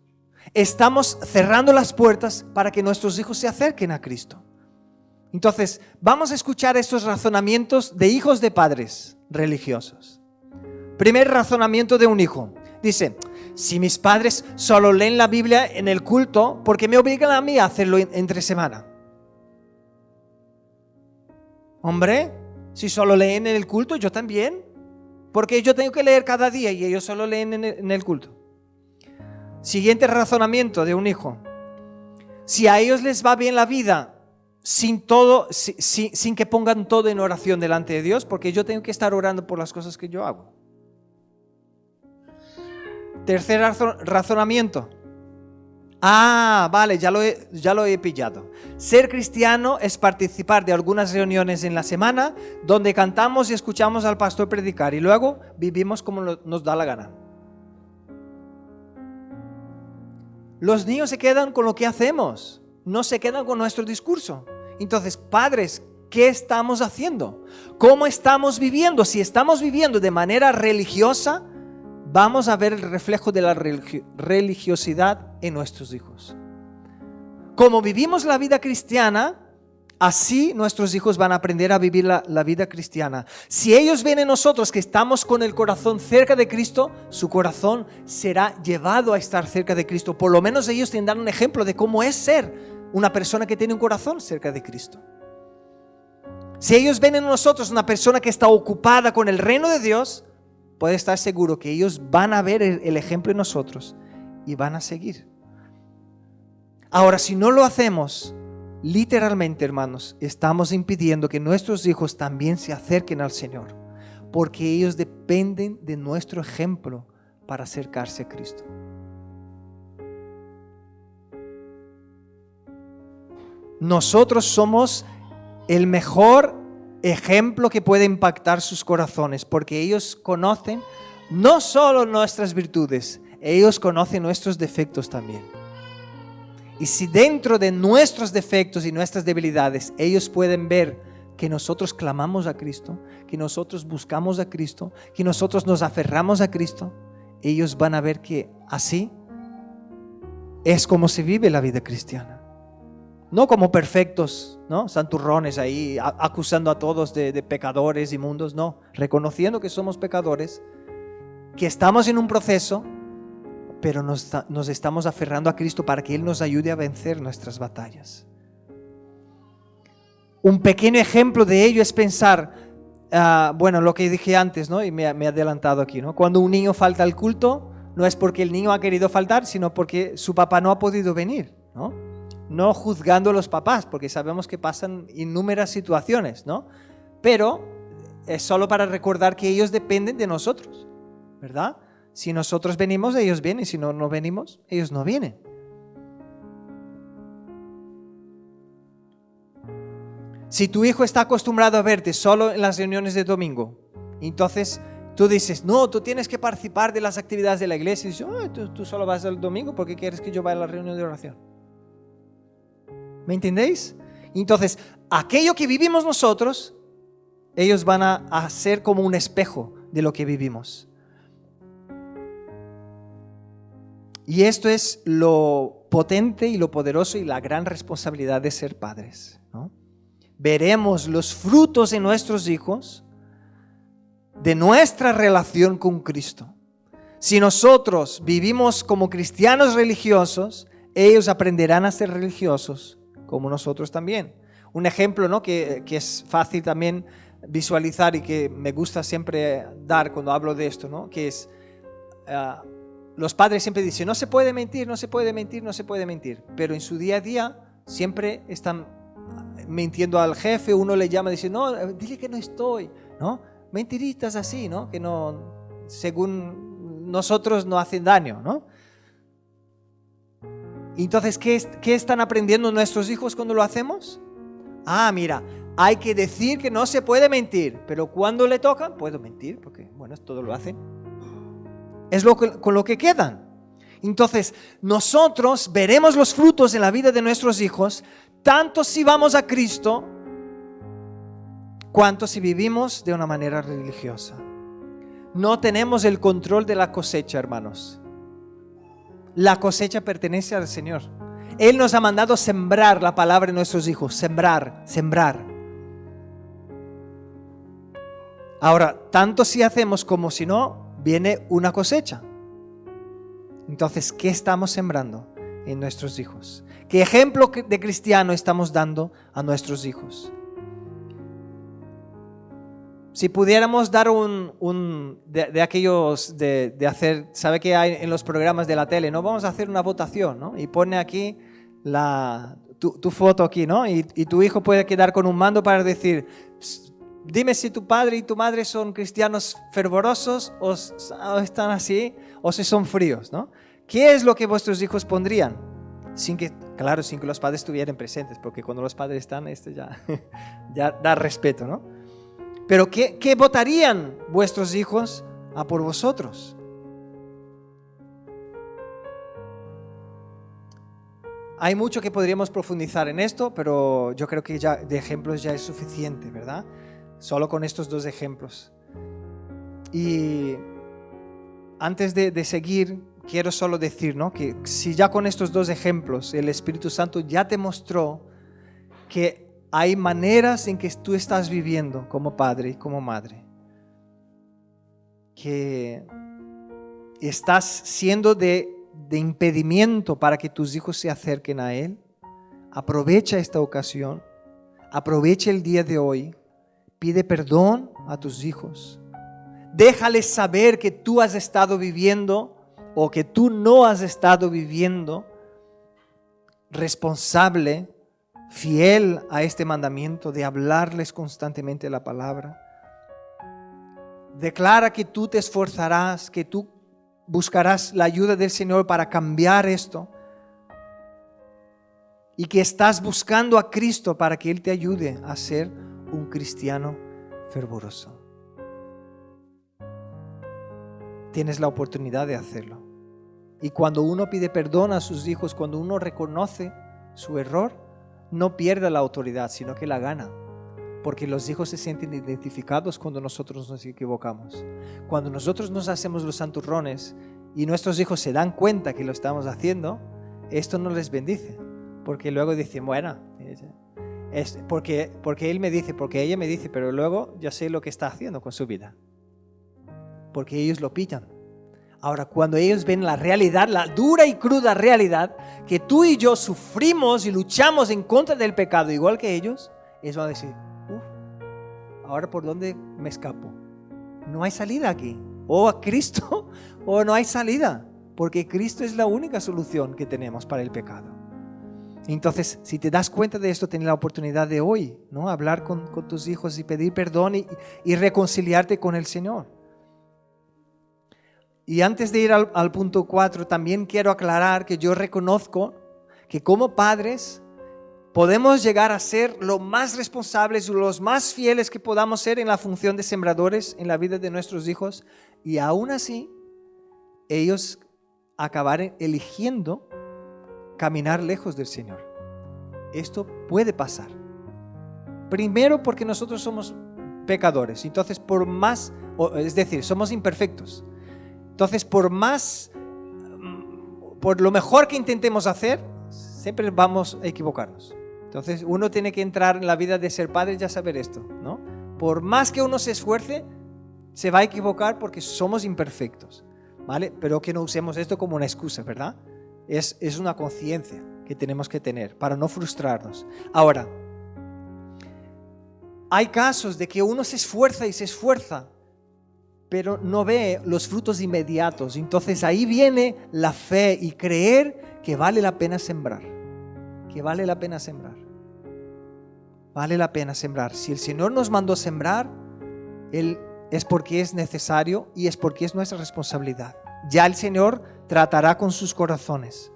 Estamos cerrando las puertas para que nuestros hijos se acerquen a Cristo. Entonces, vamos a escuchar estos razonamientos de hijos de padres religiosos. Primer razonamiento de un hijo. Dice, si mis padres solo leen la Biblia en el culto, ¿por qué me obligan a mí a hacerlo entre semana? Hombre, si solo leen en el culto, yo también. Porque yo tengo que leer cada día y ellos solo leen en el culto. Siguiente razonamiento de un hijo. Si a ellos les va bien la vida sin que pongan todo en oración delante de Dios, porque yo tengo que estar orando por las cosas que yo hago. Tercer razonamiento. Vale, ya lo he pillado. Ser cristiano es participar de algunas reuniones en la semana donde cantamos y escuchamos al pastor predicar y luego vivimos como nos da la gana. Los niños se quedan con lo que hacemos, no se quedan con nuestro discurso. Entonces, padres, ¿qué estamos haciendo? ¿Cómo estamos viviendo? Si estamos viviendo de manera religiosa, vamos a ver el reflejo de la religiosidad en nuestros hijos. Como vivimos la vida cristiana, así nuestros hijos van a aprender a vivir la vida cristiana. Si ellos ven en nosotros que estamos con el corazón cerca de Cristo, su corazón será llevado a estar cerca de Cristo. Por lo menos ellos tendrán un ejemplo de cómo es ser una persona que tiene un corazón cerca de Cristo. Si ellos ven en nosotros una persona que está ocupada con el reino de Dios, puede estar seguro que ellos van a ver el ejemplo en nosotros y van a seguir. Ahora, si no lo hacemos, literalmente, hermanos, estamos impidiendo que nuestros hijos también se acerquen al Señor, porque ellos dependen de nuestro ejemplo para acercarse a Cristo. Nosotros somos el mejor ejemplo que puede impactar sus corazones, porque ellos conocen no solo nuestras virtudes, ellos conocen nuestros defectos también. Y si dentro de nuestros defectos y nuestras debilidades ellos pueden ver que nosotros clamamos a Cristo, que nosotros buscamos a Cristo, que nosotros nos aferramos a Cristo, ellos van a ver que así es como se vive la vida cristiana. No como perfectos, ¿no? Santurrones ahí acusando a todos de pecadores inmundos, no. Reconociendo que somos pecadores, que estamos en un proceso, pero nos estamos aferrando a Cristo para que Él nos ayude a vencer nuestras batallas. Un pequeño ejemplo de ello es pensar, lo que dije antes, ¿no? Y me he adelantado aquí, ¿no? Cuando un niño falta al culto, no es porque el niño ha querido faltar, sino porque su papá no ha podido venir, ¿no? No juzgando a los papás, porque sabemos que pasan innumerables situaciones, ¿no? Pero es solo para recordar que ellos dependen de nosotros, ¿verdad? Si nosotros venimos, ellos vienen. Si no venimos, ellos no vienen. Si tu hijo está acostumbrado a verte solo en las reuniones de domingo, entonces tú dices, no, tú tienes que participar de las actividades de la iglesia. Y dices, tú solo vas el domingo, ¿por qué quieres que yo vaya a la reunión de oración? ¿Me entendéis? Entonces, aquello que vivimos nosotros, ellos van a ser como un espejo de lo que vivimos. Y esto es lo potente y lo poderoso y la gran responsabilidad de ser padres, ¿no? Veremos los frutos en nuestros hijos de nuestra relación con Cristo. Si nosotros vivimos como cristianos religiosos, ellos aprenderán a ser religiosos como nosotros también. Un ejemplo, ¿no? que es fácil también visualizar y que me gusta siempre dar cuando hablo de esto, ¿no? Que es, los padres siempre dicen, no se puede mentir, no se puede mentir, no se puede mentir, pero en su día a día siempre están mintiendo al jefe. Uno le llama y dice, no, dile que no estoy, ¿no? Mentiritas así, ¿no? Que no, según nosotros no hacen daño, ¿no? Entonces, ¿qué están aprendiendo nuestros hijos cuando lo hacemos? Mira, hay que decir que no se puede mentir, pero cuando le toca, puedo mentir, porque, bueno, todo lo hacen. Es con lo que quedan. Entonces, nosotros veremos los frutos en la vida de nuestros hijos, tanto si vamos a Cristo, cuanto si vivimos de una manera religiosa. No tenemos el control de la cosecha, hermanos. La cosecha pertenece al Señor. Él nos ha mandado sembrar la palabra en nuestros hijos. Sembrar, sembrar. Ahora, tanto si hacemos como si no, viene una cosecha. Entonces, ¿qué estamos sembrando en nuestros hijos? ¿Qué ejemplo de cristiano estamos dando a nuestros hijos? Si pudiéramos dar de aquellos de hacer, ¿sabe que hay en los programas de la tele? ¿No? Vamos a hacer una votación, ¿no? Y pone aquí tu foto aquí, ¿no? Y tu hijo puede quedar con un mando para decir, dime si tu padre y tu madre son cristianos fervorosos o están así, o si son fríos, ¿no? ¿Qué es lo que vuestros hijos pondrían? Sin que los padres estuvieran presentes, porque cuando los padres están, ya da respeto, ¿no? Pero ¿qué votarían vuestros hijos a por vosotros? Hay mucho que podríamos profundizar en esto, pero yo creo que ya de ejemplos ya es suficiente, ¿verdad? Solo con estos 2 ejemplos. Y antes de seguir, quiero solo decir, ¿no? Que si ya con estos 2 ejemplos el Espíritu Santo ya te mostró que hay maneras en que tú estás viviendo como padre y como madre, que estás siendo de impedimento para que tus hijos se acerquen a Él, aprovecha esta ocasión, aprovecha el día de hoy, pide perdón a tus hijos, déjales saber que tú has estado viviendo o que tú no has estado viviendo responsable, fiel a este mandamiento de hablarles constantemente la palabra. Declara que tú te esforzarás, que tú buscarás la ayuda del Señor para cambiar esto y que estás buscando a Cristo para que Él te ayude a ser un cristiano fervoroso. Tienes la oportunidad de hacerlo. Y cuando uno pide perdón a sus hijos, cuando uno reconoce su error, no pierde la autoridad, sino que la gana. Porque los hijos se sienten identificados cuando nosotros nos equivocamos. Cuando nosotros nos hacemos los santurrones y nuestros hijos se dan cuenta que lo estamos haciendo, esto no les bendice. Porque luego dicen, bueno, es porque él me dice, porque ella me dice, pero luego yo sé lo que está haciendo con su vida. Porque ellos lo pillan. Ahora, cuando ellos ven la realidad, la dura y cruda realidad, que tú y yo sufrimos y luchamos en contra del pecado igual que ellos, ellos van a decir, ¿ahora por dónde me escapo? No hay salida aquí. O a Cristo o no hay salida, porque Cristo es la única solución que tenemos para el pecado. Entonces, si te das cuenta de esto, tienes la oportunidad de hoy, ¿no? Hablar con tus hijos y pedir perdón y reconciliarte con el Señor. Y antes de ir al punto 4, también quiero aclarar que yo reconozco que como padres podemos llegar a ser lo más responsables, los más fieles que podamos ser en la función de sembradores en la vida de nuestros hijos, y aún así ellos acabarán eligiendo caminar lejos del Señor. Esto puede pasar. Primero porque nosotros somos pecadores, entonces es decir, somos imperfectos. Entonces, por lo mejor que intentemos hacer, siempre vamos a equivocarnos. Entonces, uno tiene que entrar en la vida de ser padre y ya saber esto, ¿no? Por más que uno se esfuerce, se va a equivocar porque somos imperfectos, ¿vale? Pero que no usemos esto como una excusa, ¿verdad? Es una conciencia que tenemos que tener para no frustrarnos. Ahora, hay casos de que uno se esfuerza, pero no ve los frutos inmediatos. Entonces ahí viene la fe y creer que vale la pena sembrar. Que vale la pena sembrar. Vale la pena sembrar. Si el Señor nos mandó sembrar, es porque es necesario y es porque es nuestra responsabilidad. Ya el Señor tratará con sus corazones.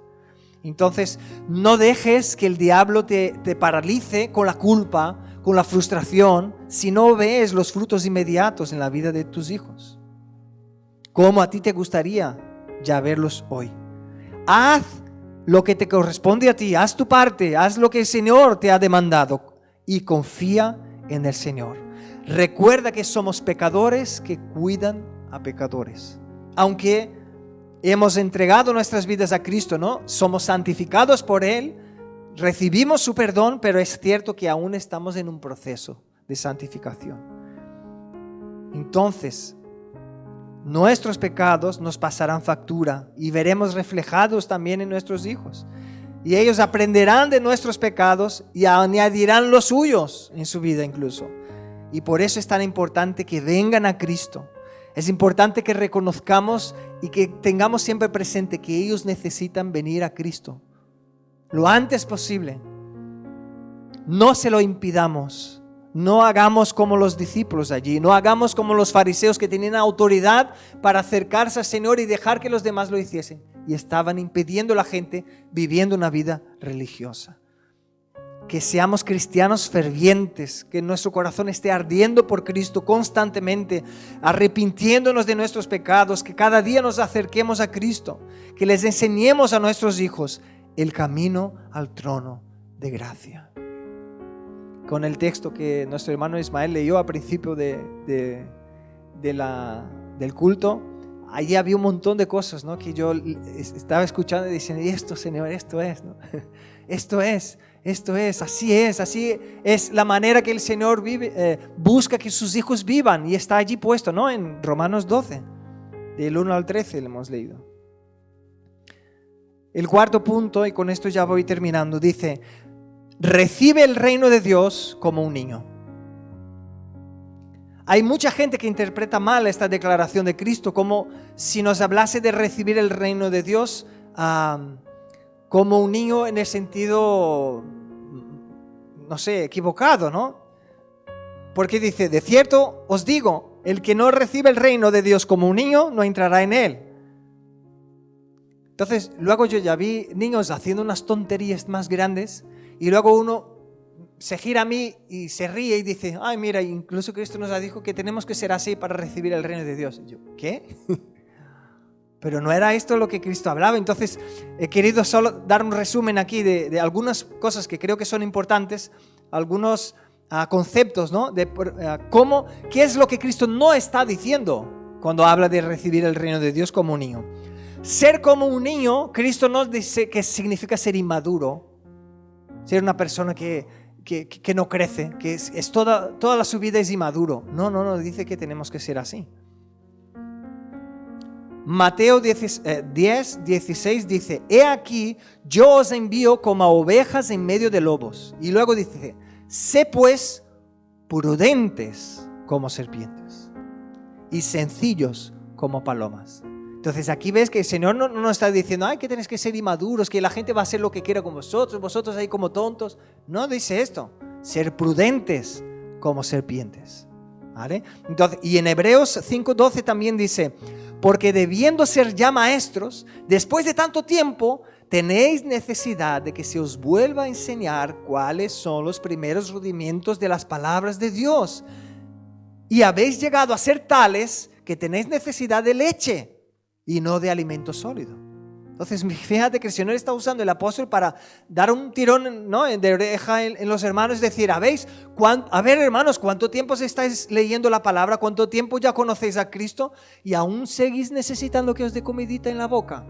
Entonces, no dejes que el diablo te paralice con la culpa, con la frustración, si no ves los frutos inmediatos en la vida de tus hijos. Como a ti te gustaría ya verlos hoy. haz lo que te corresponde a ti, haz tu parte, haz lo que el Señor te ha demandado y confía en el Señor. Recuerda que somos pecadores que cuidan a pecadores. Aunque hemos entregado nuestras vidas a Cristo, ¿no? Somos santificados por Él, recibimos su perdón, pero es cierto que aún estamos en un proceso de santificación. Entonces, nuestros pecados nos pasarán factura y veremos reflejados también en nuestros hijos. Y ellos aprenderán de nuestros pecados y añadirán los suyos en su vida incluso. Y por eso es tan importante que vengan a Cristo. Es importante que reconozcamos y que tengamos siempre presente que ellos necesitan venir a Cristo lo antes posible. No se lo impidamos. No hagamos como los discípulos allí. No hagamos como los fariseos que tenían autoridad para acercarse al Señor y dejar que los demás lo hiciesen. Y estaban impidiendo a la gente viviendo una vida religiosa. Que seamos cristianos fervientes, que nuestro corazón esté ardiendo por Cristo constantemente, arrepintiéndonos de nuestros pecados, que cada día nos acerquemos a Cristo, que les enseñemos a nuestros hijos el camino al trono de gracia. Con el texto que nuestro hermano Ismael leyó al principio del culto, allí había un montón de cosas, ¿no? Que yo estaba escuchando y diciendo, esto, Señor, esto es, ¿no? Esto es, así es la manera que el Señor busca que sus hijos vivan, y está allí puesto, ¿no? En Romanos 12, del 1 al 13 lo hemos leído. El cuarto punto, y con esto ya voy terminando, dice: recibe el reino de Dios como un niño. Hay mucha gente que interpreta mal esta declaración de Cristo como si nos hablase de recibir el reino de Dios como un niño en el sentido, no sé, equivocado, ¿no? Porque dice, de cierto os digo, el que no recibe el reino de Dios como un niño, no entrará en él. Entonces, luego yo ya vi niños haciendo unas tonterías más grandes y luego uno se gira a mí y se ríe y dice, ay, mira, incluso Cristo nos ha dicho que tenemos que ser así para recibir el reino de Dios. Y yo, ¿qué? Pero no era esto lo que Cristo hablaba. Entonces he querido solo dar un resumen aquí de algunas cosas que creo que son importantes, algunos conceptos, ¿no? ¿Qué es lo que Cristo no está diciendo cuando habla de recibir el reino de Dios como un niño? Ser como un niño, Cristo no dice que significa ser inmaduro, ser una persona que no crece, que es toda su vida es inmaduro. No, dice que tenemos que ser así. Mateo 10:16 dice, he aquí, yo os envío como a ovejas en medio de lobos. Y luego dice, sé pues prudentes como serpientes y sencillos como palomas. Entonces aquí ves que el Señor no está diciendo, ay, que tenéis que ser inmaduros, que la gente va a hacer lo que quiera con vosotros ahí como tontos. No dice esto, ser prudentes como serpientes. ¿Vale? Entonces, y en Hebreos 5:12 también dice, porque debiendo ser ya maestros, después de tanto tiempo, tenéis necesidad de que se os vuelva a enseñar cuáles son los primeros rudimentos de las palabras de Dios. Y habéis llegado a ser tales que tenéis necesidad de leche y no de alimento sólido. Entonces, fíjate que el Señor está usando el apóstol para dar un tirón, ¿no?, de oreja en los hermanos, es decir, a ver, hermanos, ¿cuánto tiempo estáis leyendo la palabra? ¿Cuánto tiempo ya conocéis a Cristo? Y aún seguís necesitando que os dé comidita en la boca.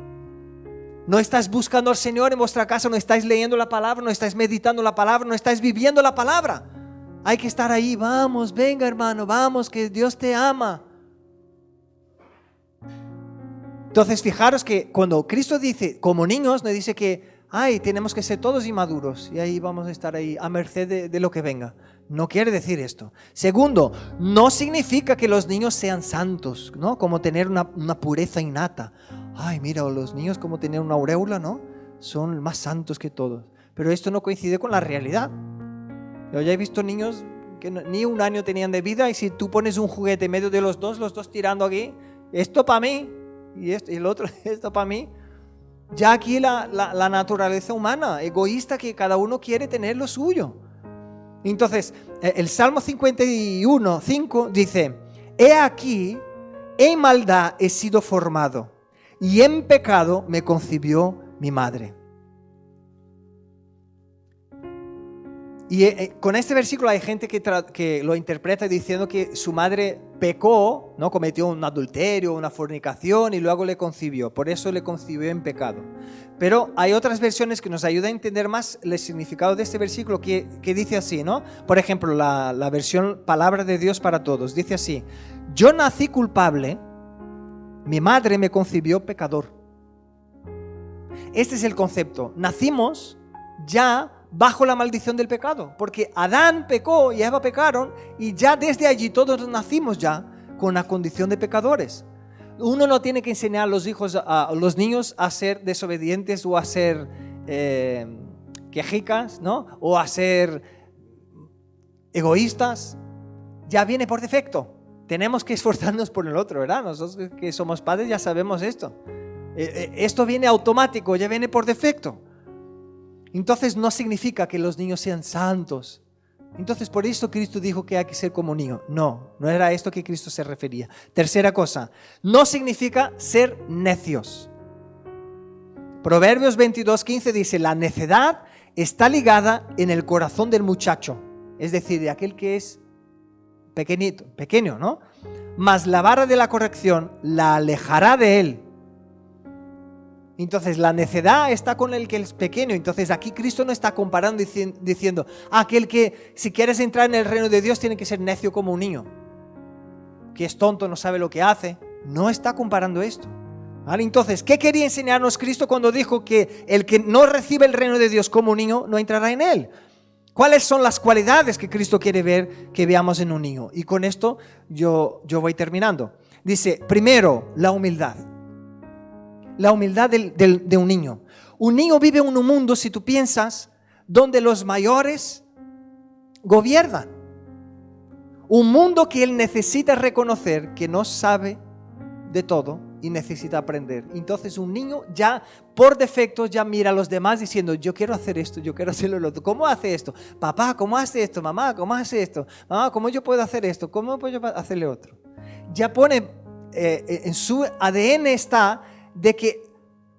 No estáis buscando al Señor en vuestra casa, no estáis leyendo la palabra, no estáis meditando la palabra, no estáis viviendo la palabra. Hay que estar ahí, vamos, venga hermano, vamos, que Dios te ama. Entonces, fijaros que cuando Cristo dice, como niños, no dice que, ay, tenemos que ser todos inmaduros y ahí vamos a estar ahí a merced de lo que venga. No quiere decir esto. Segundo, no significa que los niños sean santos, ¿no? Como tener una pureza innata. Ay, mira, los niños como tener una auréola, ¿no? Son más santos que todos. Pero esto no coincide con la realidad. Yo ya he visto niños que ni un año tenían de vida y si tú pones un juguete en medio de los dos tirando aquí, esto para mí. Y el otro, esto para mí. Ya aquí la naturaleza humana, egoísta, que cada uno quiere tener lo suyo. Entonces, el Salmo 51:5 dice, he aquí, en maldad he sido formado, y en pecado me concibió mi madre. Y con este versículo hay gente que lo interpreta diciendo que su madre pecó, ¿no? Cometió un adulterio, una fornicación y luego le concibió. Por eso le concibió en pecado. Pero hay otras versiones que nos ayudan a entender más el significado de este versículo que dice así, ¿no? Por ejemplo, la versión Palabra de Dios para Todos dice así: yo nací culpable, mi madre me concibió pecador. Este es el concepto. Nacimos ya bajo la maldición del pecado, porque Adán pecó y Eva pecaron y ya desde allí todos nacimos ya con la condición de pecadores. Uno no tiene que enseñar a los niños a ser desobedientes o a ser quejicas, ¿no? O a ser egoístas. Ya viene por defecto. Tenemos que esforzarnos por el otro, ¿verdad? Nosotros que somos padres ya sabemos esto. Esto viene automático, ya viene por defecto. Entonces no significa que los niños sean santos. Entonces por esto Cristo dijo que hay que ser como niño. No era a esto que Cristo se refería. Tercera cosa, no significa ser necios. Proverbios 22:15 dice: la necedad está ligada en el corazón del muchacho, es decir, de aquel que es pequeño, ¿no? Mas la vara de la corrección la alejará de él. Entonces la necedad está con el que es pequeño. Entonces aquí Cristo no está comparando diciendo aquel que si quieres entrar en el reino de Dios tiene que ser necio como un niño, que es tonto, no sabe lo que hace. No está comparando esto, ¿vale? Entonces, ¿qué quería enseñarnos Cristo cuando dijo que el que no recibe el reino de Dios como un niño no entrará en él? ¿Cuáles son las cualidades que Cristo quiere ver que veamos en un niño? Y con esto yo voy terminando. Dice, primero, la humildad. La humildad de un niño. Un niño vive en un mundo, si tú piensas, donde los mayores gobiernan. Un mundo que él necesita reconocer que no sabe de todo y necesita aprender. Entonces un niño ya por defecto ya mira a los demás diciendo: yo quiero hacer esto, yo quiero hacerlo lo otro. ¿Cómo hace esto? Papá, ¿cómo hace esto? Mamá, ¿cómo hace esto? Mamá, ¿cómo yo puedo hacer esto? ¿Cómo puedo hacerle otro? Ya pone en su ADN está de que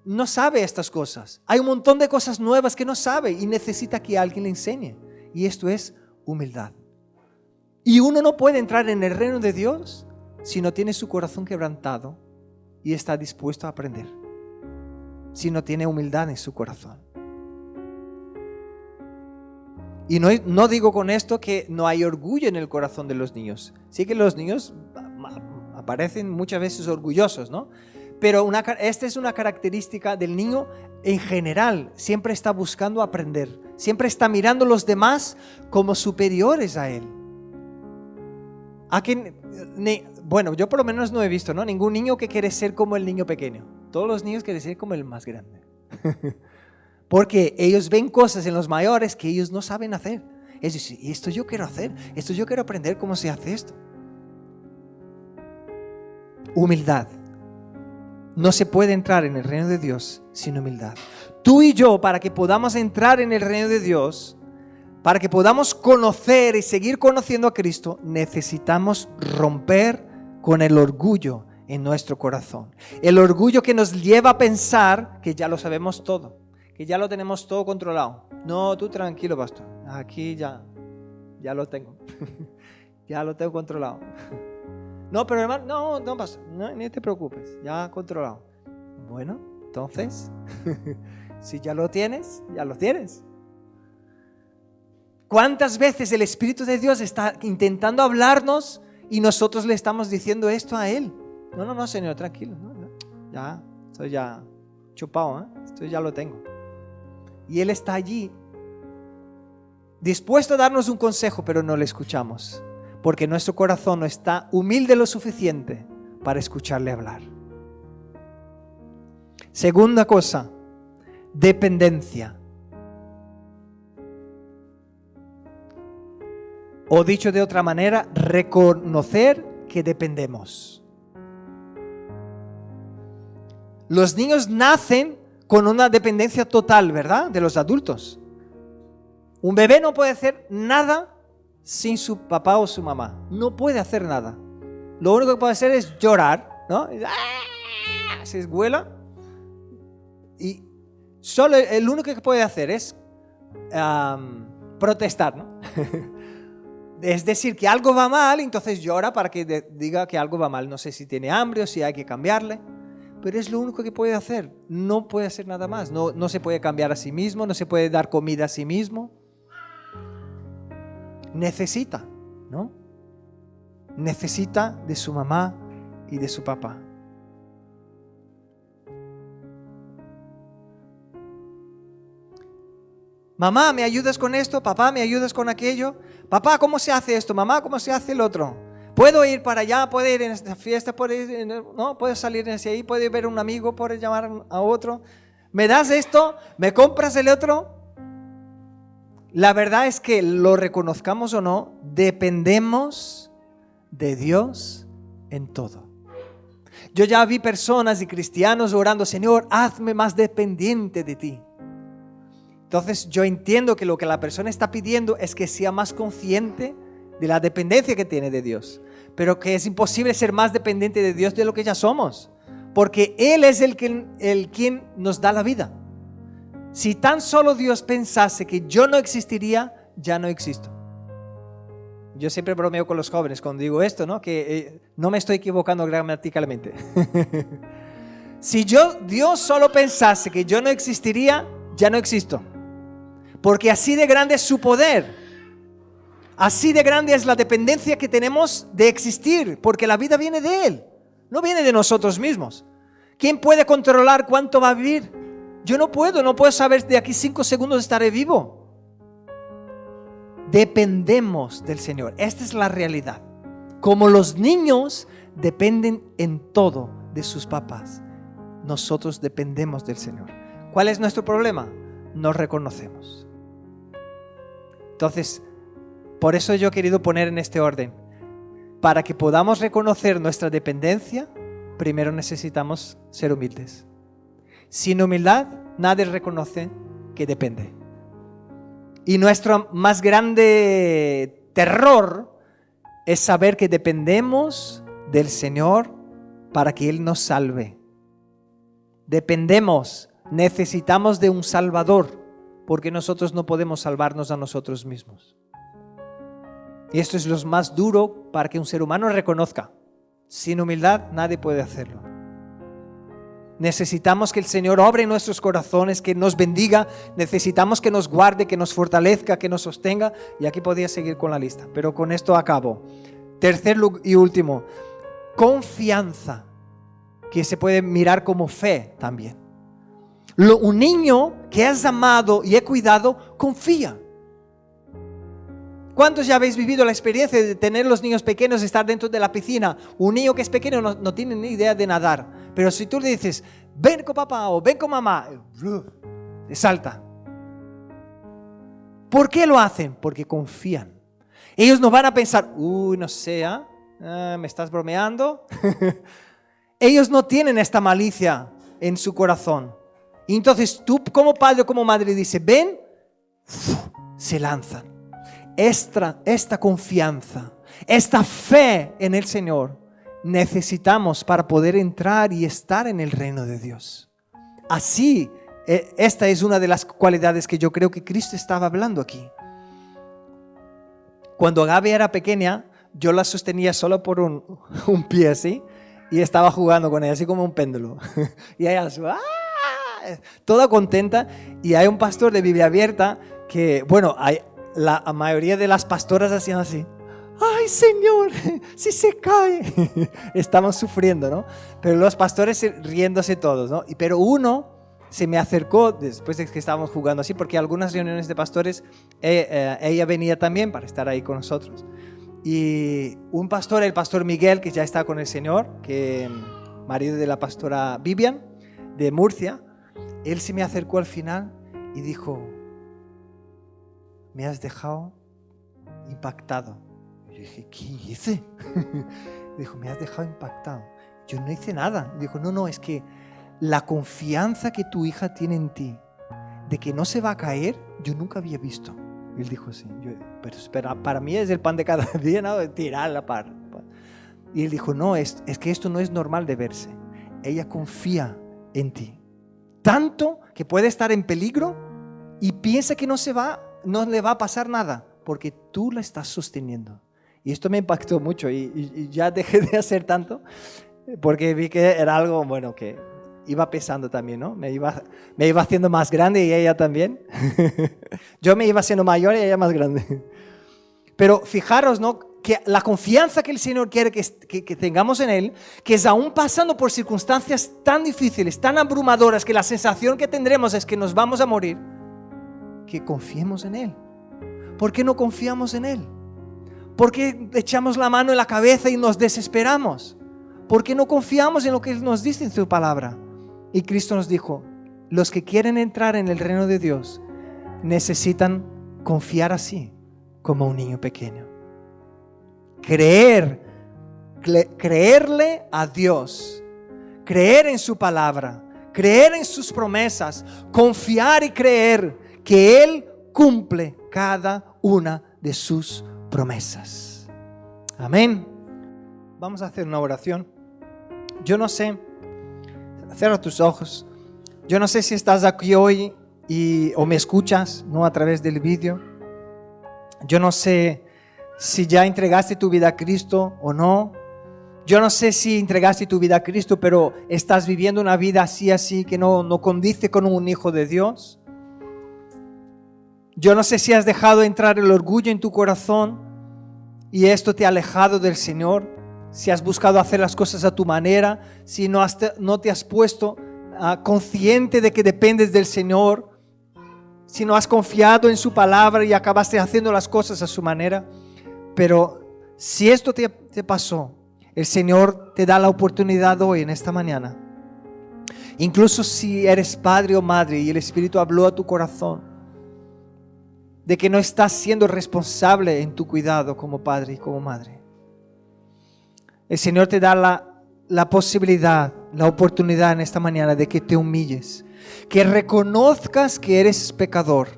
no sabe estas cosas. Hay un montón de cosas nuevas que no sabe y necesita que alguien le enseñe. Y esto es humildad. Y uno no puede entrar en el reino de Dios si no tiene su corazón quebrantado y está dispuesto a aprender. Si no tiene humildad en su corazón. Y no digo con esto que no hay orgullo en el corazón de los niños. Sí que los niños aparecen muchas veces orgullosos, ¿no? Pero esta es una característica del niño en general. Siempre está buscando aprender. Siempre está mirando a los demás como superiores a él. Bueno, yo por lo menos no he visto, ¿no? Ningún niño que quiere ser como el niño pequeño. Todos los niños quieren ser como el más grande. Porque ellos ven cosas en los mayores que ellos no saben hacer. Es decir, esto yo quiero hacer. Esto yo quiero aprender cómo se hace esto. Humildad. No se puede entrar en el reino de Dios sin humildad. Tú y yo, para que podamos entrar en el reino de Dios, para que podamos conocer y seguir conociendo a Cristo, necesitamos romper con el orgullo en nuestro corazón. El orgullo que nos lleva a pensar que ya lo sabemos todo, que ya lo tenemos todo controlado. No, tú tranquilo, pastor. Aquí ya lo tengo. Ya lo tengo controlado. No, pero hermano, no pastor, no, ni te preocupes, ya controlado. Bueno, entonces, si ya lo tienes, ya lo tienes. ¿Cuántas veces el Espíritu de Dios está intentando hablarnos y nosotros le estamos diciendo esto a Él? No, Señor, tranquilo. No. Ya, estoy ya chupado, ¿eh? Esto ya lo tengo. Y Él está allí, dispuesto a darnos un consejo, pero no le escuchamos. Porque nuestro corazón no está humilde lo suficiente para escucharle hablar. Segunda cosa, dependencia. O dicho de otra manera, reconocer que dependemos. Los niños nacen con una dependencia total, ¿verdad? De los adultos. Un bebé no puede hacer nada sin su papá o su mamá. No puede hacer nada. Lo único que puede hacer es llorar, ¿no? Se esguela. Solo el único que puede hacer es protestar, ¿no? Es decir, que algo va mal, entonces llora para que diga que algo va mal. No sé si tiene hambre o si hay que cambiarle, pero es lo único que puede hacer. No puede hacer nada más. No se puede cambiar a sí mismo, no se puede dar comida a sí mismo. Necesita, ¿no? Necesita de su mamá y de su papá. Mamá, ¿me ayudas con esto? Papá, ¿me ayudas con aquello? Papá, ¿cómo se hace esto? Mamá, ¿cómo se hace el otro? ¿Puedo ir para allá? ¿Puedo ir en esta fiesta? ¿Puedo salir hacia ahí? ¿Puedo ver a un amigo? ¿Puedo llamar a otro? ¿Me das esto? ¿Me compras el otro? La verdad es que lo reconozcamos o no, dependemos de Dios en todo. Yo ya vi personas y cristianos orando, Señor, hazme más dependiente de ti. Entonces yo entiendo que lo que la persona está pidiendo es que sea más consciente de la dependencia que tiene de Dios, pero que es imposible ser más dependiente de Dios de lo que ya somos, porque Él es el quien nos da la vida. Si tan solo Dios pensase que yo no existiría, ya no existo. Yo siempre bromeo con los jóvenes cuando digo esto, ¿no? Que no me estoy equivocando gramaticalmente. Si Dios solo pensase que yo no existiría, ya no existo. Porque así de grande es su poder. Así de grande es la dependencia que tenemos de existir, porque la vida viene de Él, no viene de nosotros mismos. ¿Quién puede controlar cuánto va a vivir? Yo no puedo saber de aquí 5 segundos estaré vivo. Dependemos del Señor, esta es la realidad. Como los niños dependen en todo de sus papás, nosotros dependemos del Señor. ¿Cuál es nuestro problema? No reconocemos. Entonces, por eso yo he querido poner en este orden. Para que podamos reconocer nuestra dependencia, primero necesitamos ser humildes. Sin humildad, nadie reconoce que depende. Y nuestro más grande terror es saber que dependemos del Señor para que Él nos salve. Dependemos, necesitamos de un Salvador, porque nosotros no podemos salvarnos a nosotros mismos. Y esto es lo más duro para que un ser humano reconozca. Sin humildad nadie puede hacerlo. Necesitamos que el Señor obre en nuestros corazones, que nos bendiga. Necesitamos que nos guarde, que nos fortalezca, que nos sostenga. Y aquí podría seguir con la lista, pero con esto acabo. Tercer y último, confianza, que se puede mirar como fe también. Un niño que es amado y he cuidado, confía. ¿Cuántos ya habéis vivido la experiencia de tener los niños pequeños, estar dentro de la piscina? Un niño que es pequeño no tiene ni idea de nadar, pero si tú le dices, ven con papá o ven con mamá, le salta. ¿Por qué lo hacen? Porque confían. Ellos no van a pensar, no sé, me estás bromeando. Ellos no tienen esta malicia en su corazón. Y entonces tú como padre o como madre dices, ven, se lanzan. Esta confianza, esta fe en el Señor necesitamos para poder entrar y estar en el reino de Dios. Así, esta es una de las cualidades que yo creo que Cristo estaba hablando aquí. Cuando Gaby era pequeña, yo la sostenía solo por un pie así y estaba jugando con ella así como un péndulo. Y ella toda contenta. Y hay un pastor de Biblia Abierta que, la mayoría de las pastoras hacían así. ¡Ay, Señor! ¡Si se cae! Estamos sufriendo, ¿no? Pero los pastores riéndose todos, ¿no? Pero uno se me acercó después de que estábamos jugando así, porque algunas reuniones de pastores ella venía también para estar ahí con nosotros. Y un pastor, el pastor Miguel, que ya está con el Señor, que marido de la pastora Vivian, de Murcia, él se me acercó al final y dijo, me has dejado impactado. Yo dije, ¿qué hice? Dijo, me has dejado impactado. Yo no hice nada. Dijo, no, es que la confianza que tu hija tiene en ti, de que no se va a caer, yo nunca había visto. Y él dijo, sí, pero espera, para mí es el pan de cada día, ¿no? Tirar la par. Y él dijo, no, es que esto no es normal de verse. Ella confía en ti. Tanto que puede estar en peligro y piensa que no le va a pasar nada, porque tú la estás sosteniendo. Y esto me impactó mucho y ya dejé de hacer tanto, porque vi que era algo, bueno, que iba pesando también, ¿no? Me iba haciendo más grande y ella también. Yo me iba haciendo mayor y ella más grande. Pero fijaros, ¿no? Que la confianza que el Señor quiere que tengamos en Él, que es aún pasando por circunstancias tan difíciles, tan abrumadoras, que la sensación que tendremos es que nos vamos a morir, que confiemos en Él. ¿Por qué no confiamos en Él? ¿Por qué echamos la mano en la cabeza y nos desesperamos? ¿Por qué no confiamos en lo que Él nos dice en su palabra? Y Cristo nos dijo, los que quieren entrar en el reino de Dios necesitan confiar así, como un niño pequeño. Creerle a Dios, creer en su palabra, creer en sus promesas, confiar y creer que Él cumple cada una de sus promesas. Amén. Vamos a hacer una oración. Yo no sé, cierra tus ojos. Yo no sé si estás aquí hoy o me escuchas, no a través del vídeo. Yo no sé si ya entregaste tu vida a Cristo o no. Yo no sé si entregaste tu vida a Cristo, pero estás viviendo una vida así, que no condice con un hijo de Dios. Yo no sé si has dejado entrar el orgullo en tu corazón y esto te ha alejado del Señor. Si has buscado hacer las cosas a tu manera, si no te has puesto consciente de que dependes del Señor, si no has confiado en su palabra y acabaste haciendo las cosas a su manera. Pero si esto te pasó, el Señor te da la oportunidad hoy, en esta mañana. Incluso si eres padre o madre y el Espíritu habló a tu corazón de que no estás siendo responsable en tu cuidado como padre y como madre. El Señor te da la posibilidad, la oportunidad en esta mañana de que te humilles, que reconozcas que eres pecador,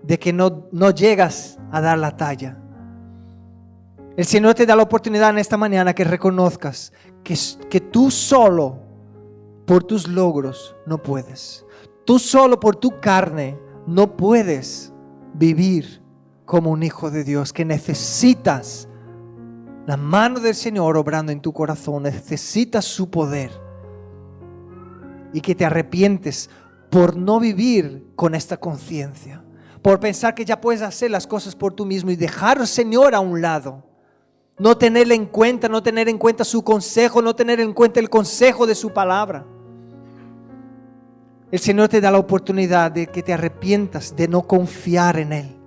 de que no llegas a dar la talla. El Señor te da la oportunidad en esta mañana que reconozcas que tú solo por tus logros no puedes. Tú solo por tu carne no puedes vivir como un hijo de Dios, que necesitas la mano del Señor obrando en tu corazón, necesitas su poder y que te arrepientes por no vivir con esta conciencia, por pensar que ya puedes hacer las cosas por tú mismo y dejar al Señor a un lado, no tenerle en cuenta, no tener en cuenta su consejo, no tener en cuenta el consejo de su palabra. El Señor te da la oportunidad de que te arrepientas de no confiar en Él,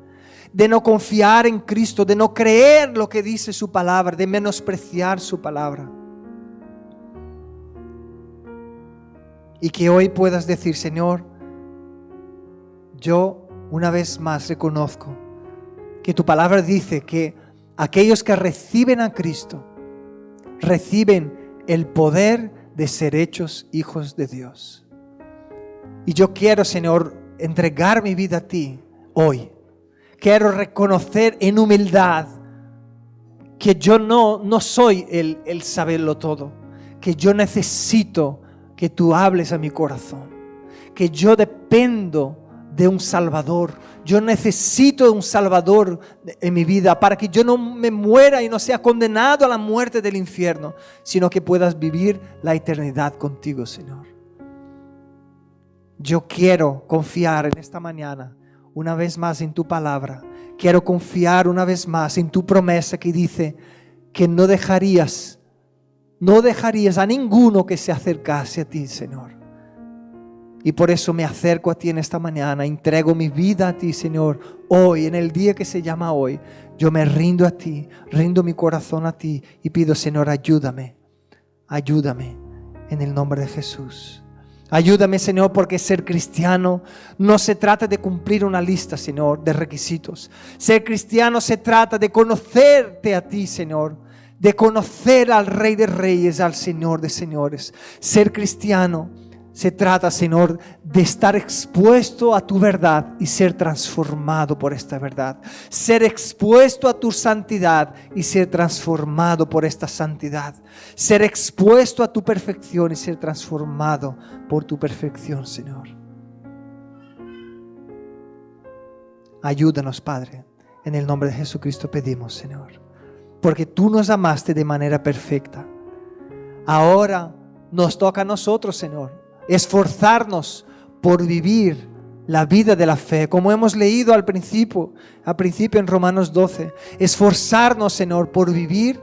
de no confiar en Cristo, de no creer lo que dice su palabra, de menospreciar su palabra. Y que hoy puedas decir, Señor, yo una vez más reconozco que tu palabra dice que aquellos que reciben a Cristo reciben el poder de ser hechos hijos de Dios. Y yo quiero, Señor, entregar mi vida a ti hoy. Quiero reconocer en humildad que yo no soy el saberlo todo, que yo necesito que tú hables a mi corazón, que yo dependo de un Salvador. Yo necesito de un Salvador en mi vida para que yo no me muera y no sea condenado a la muerte del infierno, sino que puedas vivir la eternidad contigo, Señor. Yo quiero confiar en esta mañana una vez más en tu palabra. Quiero confiar una vez más en tu promesa que dice que no dejarías a ninguno que se acercase a ti, Señor. Y por eso me acerco a ti en esta mañana, entrego mi vida a ti, Señor. Hoy, en el día que se llama hoy, yo me rindo a ti, rindo mi corazón a ti y pido, Señor, ayúdame en el nombre de Jesús. Ayúdame, Señor, porque ser cristiano no se trata de cumplir una lista, Señor, de requisitos. Ser cristiano se trata de conocerte a ti, Señor, de conocer al Rey de Reyes, al Señor de Señores. Ser cristiano se trata, Señor, de estar expuesto a tu verdad y ser transformado por esta verdad. Ser expuesto a tu santidad y ser transformado por esta santidad. Ser expuesto a tu perfección y ser transformado por tu perfección, Señor. Ayúdanos, Padre. En el nombre de Jesucristo pedimos, Señor. Porque tú nos amaste de manera perfecta. Ahora nos toca a nosotros, Señor, esforzarnos por vivir la vida de la fe, como hemos leído al principio en Romanos 12. Esforzarnos, Señor, por vivir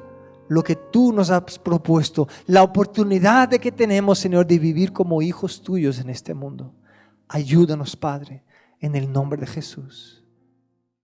lo que tú nos has propuesto, la oportunidad de que tenemos, Señor, de vivir como hijos tuyos en este mundo. Ayúdanos, Padre, en el nombre de Jesús.